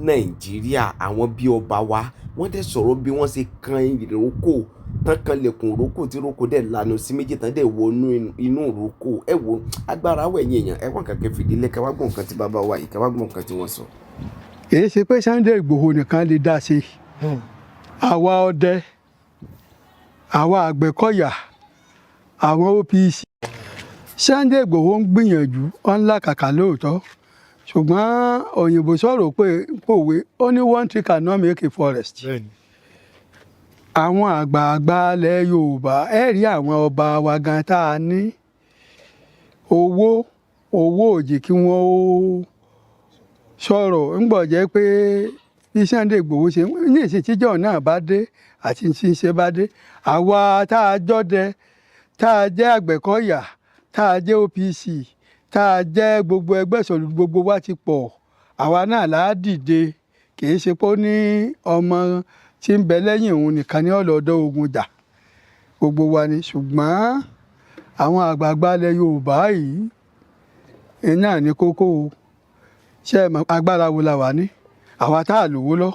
Nàìjíríà, àwọn bí ọba wa, wọ́n dẹ̀ sọ̀rọ̀ bí wọ́n ṣe kan ìrókò tán kan lẹ̀kùn ìrókò tí ìrókò dẹ̀ lanu sí méjì tán dẹ̀ wọnú inú ìrókò. Ẹ wo agbára wẹ̀ yín èèyàn, ẹ wọ́n kankan fìdílé ká wá gbọ́ nǹkan tí bàbá wa yìí, ká wá gbọ́ nǹkan tí wọ́n sọ. èyí ṣe pé Sunday Igboho nìkan lè dá sí àwa ọdẹ, àwa Àgbẹ̀kọ̀yà, àwọn OPC. Sunday Igboho ń gbìyànjú ọ̀nlá kàkà lóòótọ́, ṣùgbọ́n òyìnbó sọ̀rọ̀ pòwe ó ní one tree cannot make a forest. Àwọn àgbààgbà ilẹ̀ Yorùbá ẹ rí àwọn ọba wa gan tá a ní owó òjì kí wọ́n ó sọ̀rọ̀ ńgbọ̀ jẹ́ pé bí Sunday Igboho ṣe ní ìsìntíjọ́ náà bá dé àti ṣíṣe bá dé, àwa tá a jọ́dẹ, tá a jẹ́ Àgbẹ̀kọ̀yà, tá a jẹ́ OPC, tá a jẹ́ gbogbo ẹgbẹ́ ìṣòlù gbogbo wa ti pọ̀, àwa náà là á dìde. Kì í ṣe pé ó ní ọmọ tí ń bẹ lẹ́yìn òun nìkan ní ọ̀lọ́dọ̀ ogun jà, gbogbo wa ni. Ṣùgbọ́n àwọn àgbààgbà ilẹ̀ Yorùbá yìí iná ní kókó o. Ṣé ẹ mọ̀ agbára wo la wà ní? Àwa tá a lówó lọ,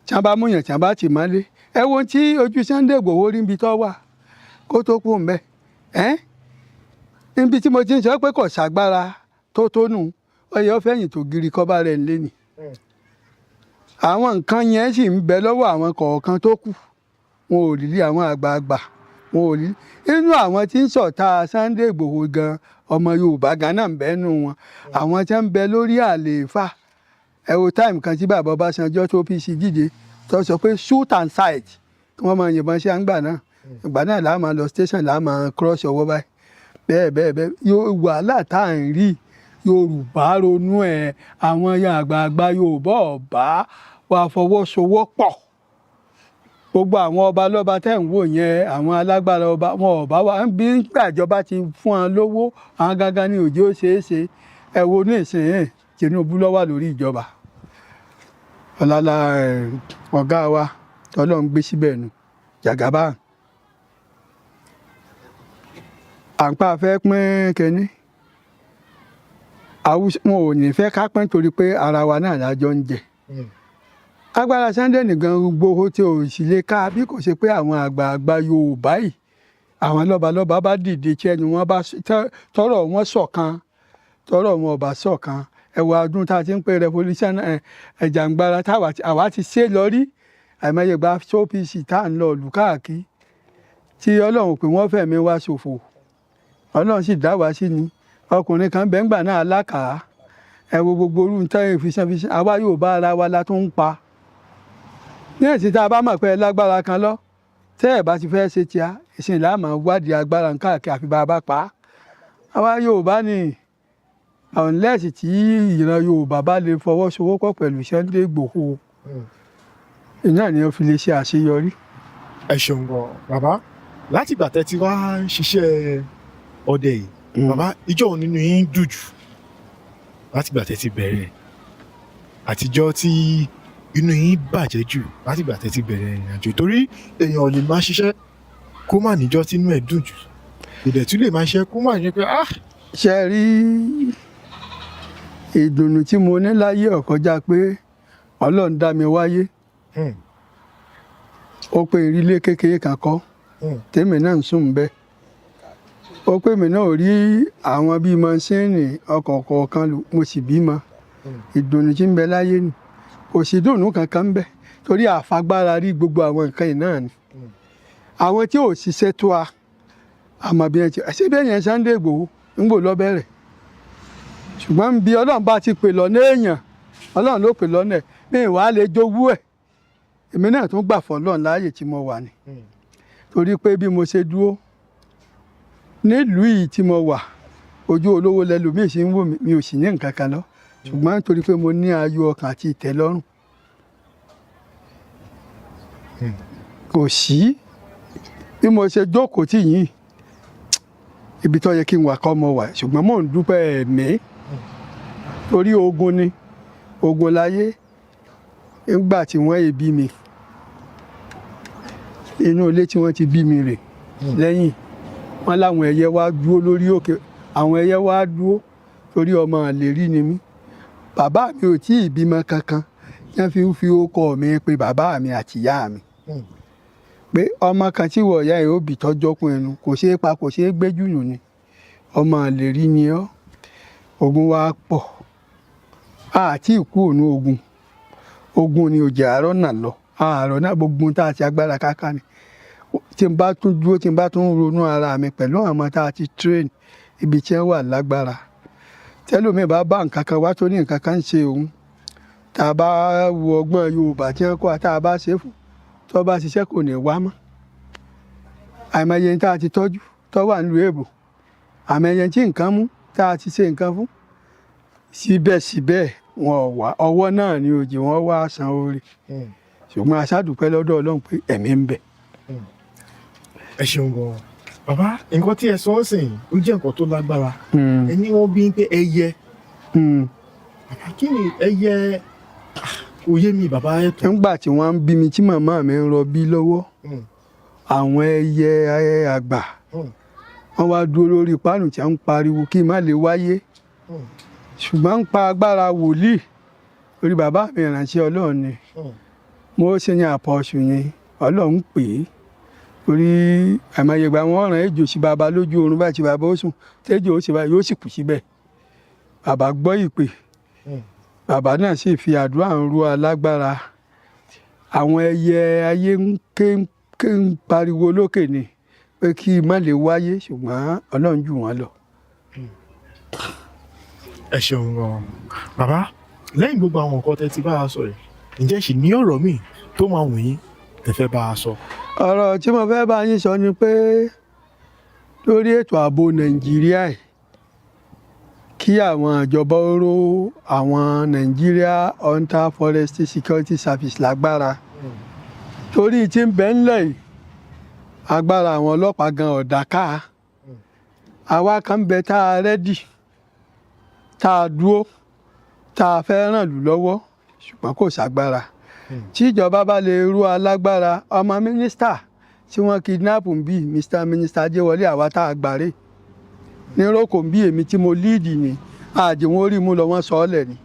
tí wọ́n bá mú yàn tí wọ́n bá tì mọ́lé, ẹ wo tí ojú Sunday Igboho rí ibi tó wà kó tó kú mbẹ́. Níbi tí mo ti ń sọ pé kò ṣàgbára tó nù, ọyẹ ó fẹ̀yìn tó giri kọ́ bá rẹ̀ ń lé ni. Àwọn nǹkan yẹn sì ń bẹ lọ́wọ́ àwọn kọ̀ọ̀kan tó kù, wọn ò rí àwọn àgbààgbà, wọn ò rí. Inú àwọn tí ń ṣọ̀tá Sunday Igboho gan, ọmọ Yorùbá gan náà ń bẹ nù wọn. Àwọn tí ń bẹ lórí àlééfà, ẹ wo táìmù kan tí bàbá Ọbásanjọ́ tó OPC dìde tó sọ pé shoot and sight kí wọ́n máa yìnbọn sí àǹgbà náà. Ìgbà náà làá máa lọ station, làá máa cross ọwọ́ báyìí. Bẹ́ẹ̀ wàhálà tá à ń rí Yorùbá ronú ẹ̀, àwọn àgbààgbà Yorùbá ọ̀bá wa fọwọ́sowọ́pọ̀. Gbogbo àwọn ọba lọ́ba tẹ́ ń wò yẹn, àwọn alágbára ọba wọn ọ̀bá wa bí gbàjọba ti fún wọn lówó, àwọn gangan ní òjò ṣeé ṣe. Ẹ wo ní ìsìn Tinubu ló wà lórí ìjọba. Ọ̀làlà ọ̀gá wa tọ́lọ́ ń gbé síbẹ̀ nù, Jagaban. À ń fẹ́ pín kínní, wọn ò ní fẹ́ ká pín torí pé ara wa náà lájọ ń jẹ. Agbára Sunday nìkan Igboho tí ò sì lè ká bí kò ṣe pé àwọn àgbààgbà Yorùbá yìí, àwọn lọ́balọ́ba bá dìde tí ẹni wọn bá tọrọ wọn ṣọ̀kan, tọrọ wọn ọba ṣọ̀kan. Ẹ wo ọdún tá a ti ń pè revolution Jàǹgbara àwa ti ṣe lọ rí, àìmọye gba OPC tá à ń lọ lù káàkiri tí Ọlọ́run pé wọ́n fẹ̀mí wá ṣòfò. Ọlọ́run sì dá wa sí ni. Ọkùnrin kan bẹ́ngbà náà alákàá, ẹ wo gbogbo orú ń tẹ́ ìfiṣẹ́fiṣẹ́, àwa Yorùbá ara wa la tún ń pa. Ní èsì tá a bá mọ̀ pé ẹ lágbára kan lọ, tẹ́ ẹ̀ bá ti fẹ́ ṣe tíá, ìsìn là máa wádìí agbára káàkiri àfi bá a bá pa á. Àwa Yorùbá ni unless tí ìran Yorùbá bá lè fọwọ́sowọ́pọ̀ pẹ̀lú Sunday Igboho, iná ni ó fi lè ṣe àṣeyọrí. Ẹ ṣeun gan bàbá, láti ìgbà tẹ́ ti wá ń ṣiṣẹ́ ọdẹ yìí, bàbá ìjọ́ òun nínú yín dùn jù láti ìgbà tẹ́ ti bẹ̀rẹ̀, àtijọ́ tí inú yín bàjẹ́ jù láti ìgbà tẹ́ ti bẹ̀rẹ̀ ìrìnàjò? Torí èèyàn ò lè máa ṣiṣẹ́ kó má níjọ́ tí inú ẹ̀ dùn jù, kò dẹ̀ tún lè máa ṣiṣẹ́ kó má ní pé Ṣé rí ìdùnnú tí mo ní láyé ó kọjá pé Ọlọ́run dá mi wáyé, ó pé ìrílé kékeré kan kọ́ tèmi náà ń sùn bẹ́ẹ̀. Ó pé mi náà ò rí àwọn bíi mọ́ṣíìnì ọkọ̀ kọ̀ọ̀kan lò, mo sì bímọ. Ìdùnnú tí ń bẹ láyé ni, kò sí ìdùnnú kankan ń bẹ torí àfagbára rí gbogbo àwọn nǹkan yìí náà ni. Àwọn tí ò ṣiṣẹ́ tó a, àmọ́ bí ẹ ti ṣe bẹ́ẹ̀ yẹn Sunday Igboho ń gbò lọ bẹ̀rẹ̀. Ṣùgbọ́n bí Ọlọ́run bá ti pè lọ́nà èèyàn, Ọlọ́run ló pè lọ́nà ẹ̀, bí ìwà lè jowú ẹ̀. Èmi náà tún gbà fọ́ Ọlọ́run láàyè tí mo wà ní. Torí pé bí mo ṣe dúró nílùú yìí tí mo wà, ojú olówó lẹlòmíì ṣe ń wò mí, mi ò sì ní nǹkan kan lọ. Ṣùgbọ́n nítorí pé mo ní ayọ̀ ọkàn àti ìtẹ́lọ́rùn. Kò sí bí mo ṣe jókòó tì yín, ibi tó yẹ kí n wà kọ́ mo wà, ṣùgbọ́n mò ń dúpẹ́ ẹ̀mí torí ogun ni, ogun láyé. Nígbà tí wọ́n bí mi, inú ilé tí wọ́n ti bí mi rè lẹ́yìn wọ́n láwọn ẹyẹ wá dúró lórí òkè, àwọn ẹyẹ wá dúró torí ọmọ àlèrí ni mí. Bàbá mi ò tí ì bímọ kankan wọ́n fi ń fi orúkọ mi pe bàbá mi àti ìyá mi pé ọmọ kan tí wọ̀ ìyá ẹ̀ ó bì tọ́jọ́kùn ẹnu kò ṣeé pa kò ṣeé gbéjù nù ni ọmọ àlèrí ni ọ́. Ogun wa pọ̀ àti ìkú òun ogun ni òjò àárọ̀ náà lọ àárọ̀ náà gbogbo tá a ti agbára káká ni tí n bá tún dúró tí n bá tún ronú ara mi pẹ̀lú àwọn ọmọ tá a ti train ibi tí wọ́n wà lágbára tẹ́lómi bá bá nǹkan kan wá tó ní nǹkan kan ń ṣe òun tá a bá wo ọgbọ́n Yorùbá tí wọ́n kọ́ tá a bá ṣe fún tó bá ṣiṣẹ́ kò ní wá mọ́ àìmọye tá a ti tọ́jú tó wà nílùú èbò àmọye tí nǹkan mú tá a ti ṣe nǹkan fún síbẹ̀síbẹ̀ wọn ò wá ọwọ́ náà ni òjì wọn wá san oore ṣùgbọ́n aṣáàdùpẹ́ lọ́dọ̀ Ọlọ́run pé ẹ̀mí ń bẹ. ẹ ṣeun gan bàbá nǹkan tí ẹ sọ ọ́ sìn ó jẹ́ nǹkan tó lágbára ẹni wọ́n bí pé ẹyẹ bàbá kí ni ẹyẹ kò yé mi bàbá ẹ̀ tó. nígbà tí wọ́n ń bí mi tí màmá mi ń rọbí lọ́wọ́ àwọn ẹyẹ àgbà wọ́n wá dúró lórí páànù tí wọ́n ń pariwo kí n má lè wáyé ṣùgbọ́n ń pa agbára wòlíì lórí bàbá mi ìránṣẹ́ Ọlọ́run ni mo ṣe ní àpọ̀ṣù yẹn Ọlọ́run pè é torí àmọ̀yẹ̀gbà wọn ràn ejò sí bàbá lójú oorun báyìí tí bàbá ó sùn tẹ́jọ́ ó sì báyìí yóò sì kù síbẹ̀ bàbá gbọ́ ìpè bàbá náà sì fi àdúrà ń ru alágbára àwọn ẹyẹ ayé ń ké ń pariwo lókè ni pé kí n má lè wáyé ṣùgbọ́n Ọlọ́run jù wọ́n lọ. ẹ ṣeun gan bàbá lẹ́yìn gbogbo àwọn nǹkan tẹ́ ti bá a sọ yìí ǹjẹ́ sì ní ọ̀rọ̀ míì tó máa wù yín tẹ́ fẹ́ bá a sọ. ọ̀rọ̀ tí mo fẹ́ bá yín sọ ni pé lórí ètò ààbò Nàìjíríà yìí kí àwọn ìjọba ró àwọn Nigeria Hunter Forestry Security Service lágbára torí tí ń bẹ ńlẹ̀ yìí agbára àwọn ọlọ́pàá gan ọ̀dà ká àwa kan bẹ tá a rẹ́dì tá a dúró tá a fẹ́ ràn lù lọ́wọ́ ṣùgbọ́n kò ságbára tí ìjọba bá lè rú alágbára ọmọ mínísítà tí wọ́n kidnap ń bí Mr. Minister Ajéwọlé àwa tá a gbàrè ní rókò ń bí èmi tí mo líìdì ni àjẹwọ́n orí mú lọ wọ́n sọ ọ́ lẹ̀ ni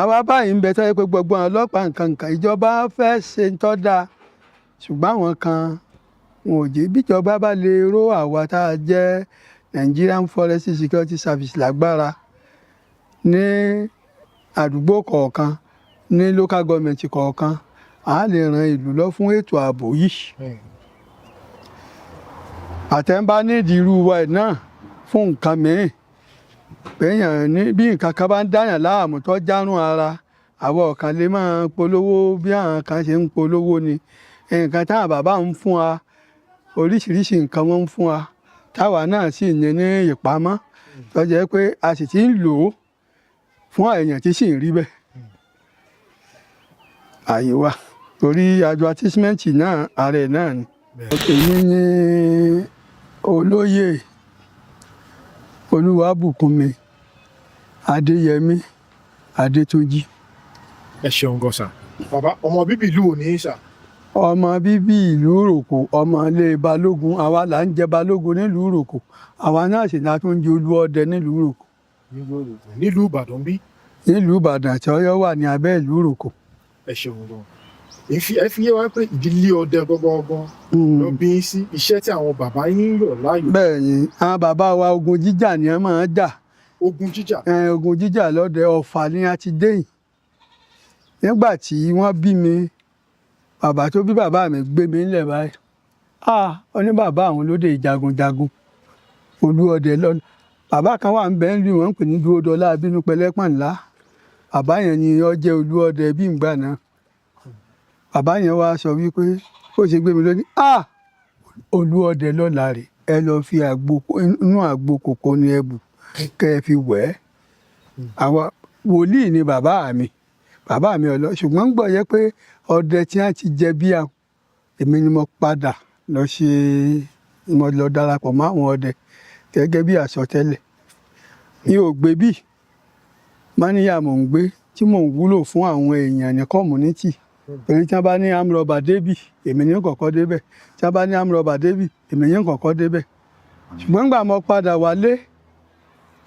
àwa báyìí ń bẹ tọ́ pé gbogbo àwọn ọlọ́pàá nǹkan ìjọba fẹ́ ṣe ń tọ́ da ṣùgbọ́n àwọn kan wọn ò jẹ́ bíjọba bá lè ró àwa tá a jẹ́ Nigerian Forestry Security Service lágbára ní àdúgbò kọ̀ọ̀kan ní local government kọ̀ọ̀kan a lè ran ìlú lọ fún ètò ààbò yìí àtẹ̀ǹbá nídìí irú wa náà fún nǹkan mìíràn péyàn ní bí nǹkan kan bá ń dáyàn láàmú tó járùn ara àwọn ọ̀kan lè máa polówó bí àwọn kan ṣe ń polówó ni nǹkan táwọn bàbá ń fún wa oríṣiríṣi nǹkan wọ́n ń fún wa táwa náà sì ní ní ìpamọ́ tó jẹ́ pé a sì ti ń lò ó fún èèyàn tí sì ń rí bẹ́ẹ̀ àyè wa torí advertisement náà ààrẹ náà ni èmi ní olóyè Olúwabùkúnmi Adéyẹmí Adétúnjí. ẹ ṣeun gan sà bàbá ọmọ bíbí ìlú ò ní í sà. ọmọ bíbí ìlú Ìrókò ọmọ ilé Balógun àwa là ń jẹ Balógun nílùú Ìrókò àwa náà sì náà tún jẹ Olúọdẹ nílùú Ìrókò. nílùú Ìbàdàn bí. nílùú Ìbàdàn tí Ọ̀yọ́ wà ní abẹ́ ìlú Ìrókò. ẹ ṣeun gan ẹ fi yé wa pé ìdílé ọdẹ gbọgbọgbọn ló bí yín sí iṣẹ́ tí àwọn bàbá yín yàn láàyò. bẹ́ẹ̀ ni àwọn bàbá wa ogun jíjà ni wọ́n máa ń jà. ogun jíjà. ogun jíjà lọ́dẹ Ọ̀fà ni a ti dé yìí nígbà tí wọ́n bí mi bàbá tó bí bàbá mi gbé mi ńlẹ̀ báyìí ó ní bàbá àwọn lóde ìjagunjagun Olúọdẹ lọ́nà bàbá kan wà ń bẹ ń lù wọ́n ń pè ní Dúródọlá Abínú Pẹlẹ́pọ̀n ńlá bàbá yẹn ni ó jẹ́ Olúọdẹ bí ìgbà náà bàbá yẹn wá sọ wípé ó ṣe gbé mi lónìí Olúọdẹ lọ́la rè ẹ lọ fi inú àgbo kòkó ní ẹbù kẹ́ ẹ fi wẹ̀ ẹ́ àwọn wòlíì ni bàbá mi ọlọ ṣùgbọ́n ń gbọ́ yẹ pé ọdẹ tí wọ́n ti jẹ bí àwọn èmi ni mo padà mo lọ darapọ̀ mọ́ àwọn ọdẹ gẹ́gẹ́ bí àsọtẹ́lẹ̀ mi ò gbé bí mọ́níyà mò ń gbé tí mò ń wúlò fún àwọn èèyàn ní community torí tí wọ́n bá ní amúrọ̀bà débì èmi ní kọ́kọ́ débẹ̀ tí wọ́n bá ní amúrọ̀bà débì èmi ní kọ́kọ́ débẹ̀ ṣùgbọ́n nígbà mo padà wálé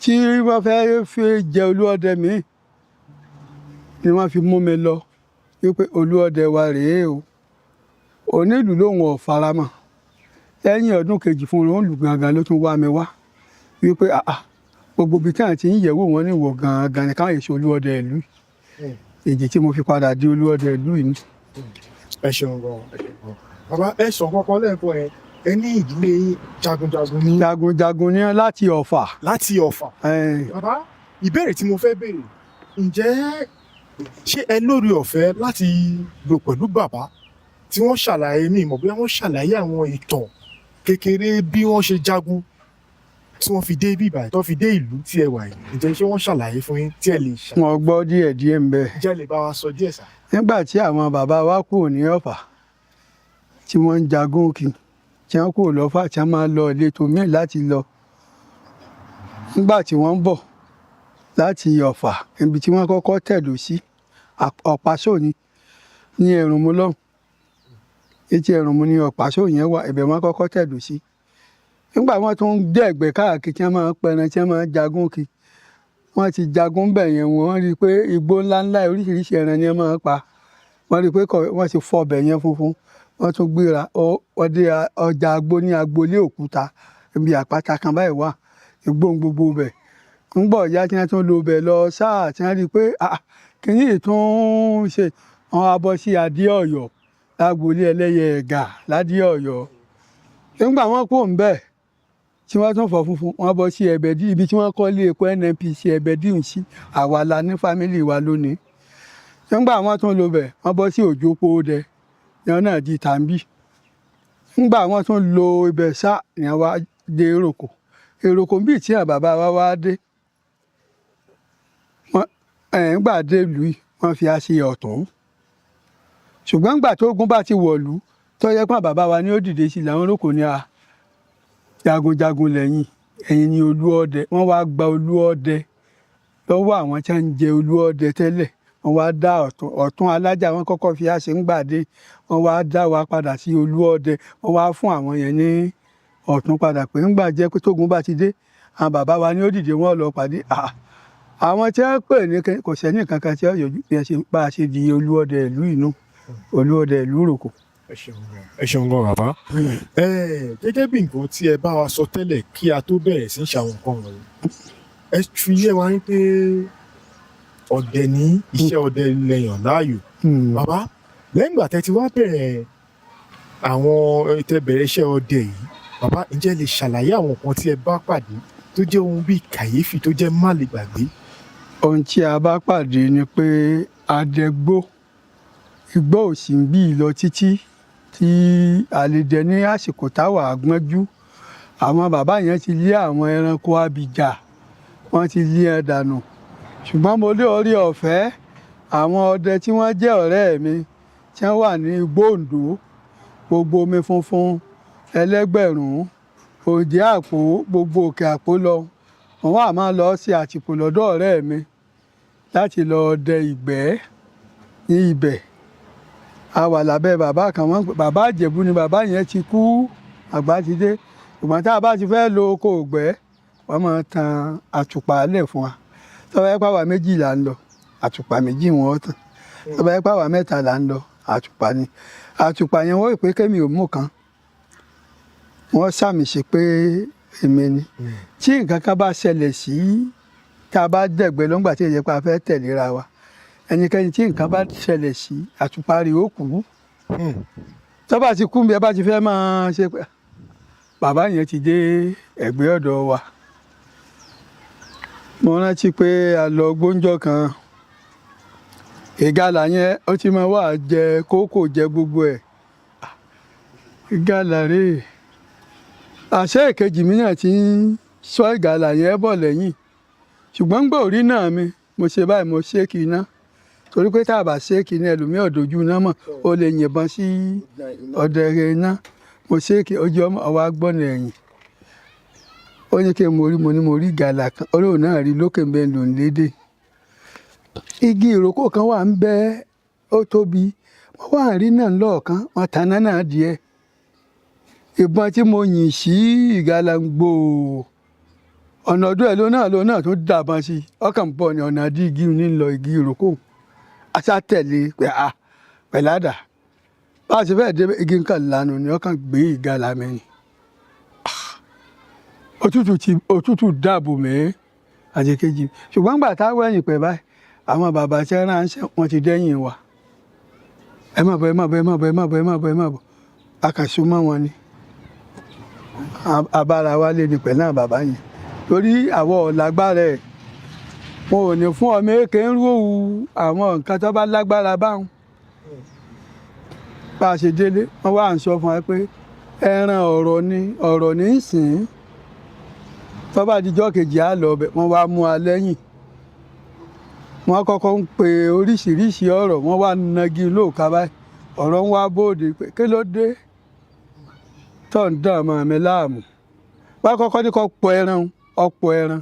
tí wọ́n fẹ́ fi jẹ olúọdẹ mi ni wọ́n fi mú mi lọ wípé olúọdẹ wa rèé o onílù lòun ò faramọ́ lẹ́yìn ọdún kejì fún un lù gangan ló tún wá mi wá wípé gbogbo ibi tí àwọn ti ń yẹ̀wò wọn ní ìwò gangan ni káwọn èso olúọdẹ ìlú èjì tí mo fi padà di olúọdẹ ìlú yìí. ẹ ṣeun gan bàbá ẹ sọ kọkọ lẹ́ẹ̀kan ẹ ẹ ní ìdílé jagunjagun ní. jagunjagun ní láti Ọ̀fà. láti Ọ̀fà. bàbá ìbéèrè tí mo fẹ́ béèrè ǹjẹ́ ṣé ẹ lórí ọ̀fẹ́ láti lò pẹ̀lú bàbá tí wọ́n ṣàlàyé ní ìmọ̀ bí wọ́n ṣàlàyé àwọn ìtàn kékeré bí wọ́n ṣe jagun tí wọ́n fi dé ibi ìbàdàn tó fi dé ìlú tí ẹ wà yìí ǹjẹ́ ṣé wọ́n ṣàlàyé fún yín tí ẹ lè ṣàlàyé. wọ́n gbọ́ díẹ̀ ń bẹ. ǹjẹ́ lè bá wa sọ díẹ̀ sà. nígbà tí àwọn bàbá wa kúrò ní Ọ̀fà tí wọ́n ń jagun kí tí wọ́n kúrò lọ́fà tí wọ́n máa lọ ìletò míì láti lọ nígbà tí wọ́n ń bọ̀ láti Ọ̀fà ibi tí wọ́n kọ́kọ́ tẹ̀dó sí Ọ̀pásó ní Ẹ̀rùnmú lọ́hùn etí Ẹ̀rùnmú ní Ọ̀pásó yẹn wà ibẹ̀ wọ́n kọ́kọ́ tẹ̀dó sí nígbà wọ́n tún dẹ̀gbẹ́ káàkiri tí wọ́n máa ń pẹran tí wọ́n máa ń jagun kí wọ́n ti jagun bẹ̀ yẹn wọ́n rí i pé igbó ńláńlá oríṣiríṣi ẹran ni wọ́n máa ń pa wọ́n rí i pé wọ́n ti fọ ọbẹ̀ yẹn funfun wọ́n tún gbéra ọdẹ ọjà agbo ní agboolé òkúta ibi àpáta kan báyìí wà igbó gbogbo bẹ̀ ń gbọ́ ìyá tí wọ́n tún lo bẹ̀ lọ sáà tí wọ́n rí i pé kìíní ìtún ṣe wọn á bọ́ sí Adé Ọ̀yọ́ lágboolé ẹlẹ́yẹ ẹ̀gà ládé Ọ̀yọ́ nígbà wọn kò ń bẹ̀ tí wọ́n tún fọ̀ funfun wọ́n bọ́ sí Ẹ̀bẹ̀dì ibi tí wọ́n kọ́ lé epo NNPC Ẹ̀bẹ̀dì ń sí àwa la ní fámìlì wa lónìí nígbà wọn tún lo bẹ̀ wọ́n bọ́ sí Òjòpó Ọdẹ ìyẹn náà di Tàǹbì nígbà wọn tún lo ibẹ̀ sá ìyẹn wá dé Èròkò bíi tí àwọn bàbá wa wá dé nígbà dé ìlú yìí wọ́n fi àṣẹ ọ̀tún ṣùgbọ́n nígbà tó ogun bá ti wọ̀lú tó yẹ pé bàbá wa ní ó dìde sí làwọn olóko ní jagunjagun lẹ́yìn ẹ̀yìn ní Olúọdẹ wọ́n wá gba Olúọdẹ lọ́wọ́ àwọn tí wọ́n ń jẹ Olúọdẹ tẹ́lẹ̀ wọ́n wá dá ọ̀tún alájà wọn kọ́kọ́ fi àṣẹ ń gbàdé wọ́n wá dá wa padà sí Olúọdẹ wọ́n wá fún àwọn yẹn ní ọ̀tún padà pé ńgbà jẹ́ pé tógun bá ti dé àwọn bàbá wa ní ó dìde wọ́n lọ pàdé àwọn tí wọ́n pè ní kò sẹ́ni kankan tí wọ́n yọjú bí ẹ ṣe bá a ṣe di Olúọdẹ ìlú inú Olúọdẹ ìlú Ìrókò. ẹ ṣeun gan bàbá gẹ́gẹ́ bí nǹkan tí ẹ bá wa sọ tẹ́lẹ̀ kí a tó bẹ̀rẹ̀ sí í ṣàwọn nǹkan wọ̀nyí ẹ fi yé wa pé ọdẹ ní iṣẹ́ ọdẹ lẹ́yìn láàyò bàbá lẹ́yìn ìgbà tẹ́ ti wá bẹ̀rẹ̀ àwọn tẹ́ bẹ̀rẹ̀ iṣẹ́ ọdẹ yìí bàbá ǹjẹ́ lè ṣàlàyé àwọn nǹkan tí ẹ bá pàdé tó jẹ́ ohun bíi kàyéfì tó jẹ́ má lè gbàgbé. ohun tí a bá pàdé ni pé adẹ́gbó igbó ò sì ń bí lọ títí tí àlejò ní àsìkò táwa gbọ́njú àwọn bàbá yẹn ti lé àwọn ẹranko abìjà wọ́n ti lé ẹ dànù ṣùgbọ́n mo lé orí ọ̀fẹ́ àwọn ọdẹ tí wọ́n jẹ́ ọ̀rẹ́ mi tí wọ́n wà ní igbó Oǹdó gbogbo omi funfun Ẹlẹ́gbẹ̀rún Òdì Àpò gbogbo Òkè Àpò lọ wọn wà máa lọ sí àtìpó lọ́dọ̀ ọ̀rẹ́ mi láti lọ dẹ ìgbẹ́ ní ibẹ̀ a wà lábẹ́ bàbá kan wọn bàbá Ìjẹ̀bú ni bàbá yẹn ti kú àgbà ti dé ṣùgbọ́n tá a bá ti fẹ́ lo oko ògbẹ́ wọ́n máa tan àtùpà lẹ̀ fún wa tọ́ba yẹn pàwọ́ méjì là ń lọ àtùpà méjì wọn tàn tọ́ba yẹn pàwọ́ mẹ́ta là ń lọ àtùpà ni àtùpà yẹn wọ́n rò pé kémi ò mú kan wọ́n sàmì sí pé èmi ni tí nǹkan kan bá ṣẹlẹ̀ sí tá a bá dẹ̀gbẹ́ lọ́ngbà tí èyí pa fẹ́ tẹ̀léra wa ẹnikẹ́ni tí nǹkan bá ṣẹlẹ̀ sí àtùpà rẹ̀ ó kú tó bá ti kú bí ẹ bá ti fẹ́ máa ṣe pé bàbá yẹn ti dé ẹ̀gbẹ́ ọ̀dọ̀ wa mo rántí pé a lọ gbóúnjọ kan ìgalà yẹn ó ti máa wà jẹ kókò jẹ gbogbo ẹ̀ ìgalà rèé àṣẹ ìkejì mi náà ti ń sọ ìgalà yẹn bọ̀ lẹ́yìn ṣùgbọ́n gbọ́ orí náà mi mo ṣe báyìí mo ṣéèkì iná torí pé tá a bá ṣéèkì iná ẹlòmíì ọ̀dọ́jú iná mọ̀ ó lè yìnbọn sí ọ̀dẹ̀rẹ̀ iná mo ṣéèkì ojú ọwọ́ agbọ́nà ẹ̀yìn ó ní kí mo rí ìgalà kan olóhùn náà rí lókè bẹ́ẹ̀ lò ń lédè igi ìrókò kan wà ń bẹ ó tóbi wọ́n wá rí náà lọ́ọ̀kan wọ́n taná náà díẹ̀ ìbọn tí mo yìn sí ìgalà ń gbò ọ̀nà ọdún ẹ̀ ló náà tó dàbọn sí ọkàn bọ̀ ní ọ̀nà dí igi ní lọ igi ìrókò aṣá tẹ̀lé pẹ̀ládà bá a ṣe fẹ́ dé igi nǹkan lanu ni ọkàn gbé ìgalà mẹ́rin òtútù dáàbò mẹ́ àjẹkẹ́jì ṣùgbọ́n gbà táwọn ẹ̀yìn pẹ̀ báyìí àwọn bàbá tí wọ́n ránṣẹ́ wọn ti dẹ́yìn wa ẹ má bọ̀ akàṣù mọ́ wọn ni abára wa lé ní pẹ̀lú àwọn bàbá yẹn torí àwọ̀ lágbára ẹ̀ wọn ò ní fún ọmọ èké ń rú àwọn nǹkan tó bá lágbára báwọn bá a ṣe délé wọn wá ń sọ fún wa pé ẹran ọ̀rọ̀ ní sìn tó bá dijọ́ kejì á lọ ọbẹ̀ wọ́n wá mú wa lẹ́yìn wọ́n kọ́kọ́ ń pe oríṣiríṣi ọ̀rọ̀ wọ́n wá nagi lóòka báyìí ọ̀rọ̀ ń wá bóde pé kí ló dé tó ń dán ọmọ mi láàmú wọ́n kọ́kọ́ ní kó ọ̀pọ̀ ẹran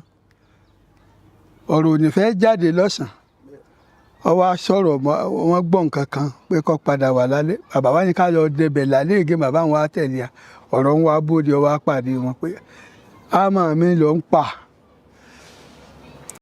ọ̀rọ̀ ò ní fẹ́ jáde lọ́sàn-án wọ́n wá sọ̀rọ̀ wọ́n gbọ́ nǹkan kan pé kó padà wà lálẹ́ bàbá wa ní ká lọ débẹ̀ lálẹ́ ìgé bàbá wọn á tẹ̀lé ọ̀rọ̀ ń wá bóde ọwọ́ á pàdé wọn pé àmọ́ mi ló ń pa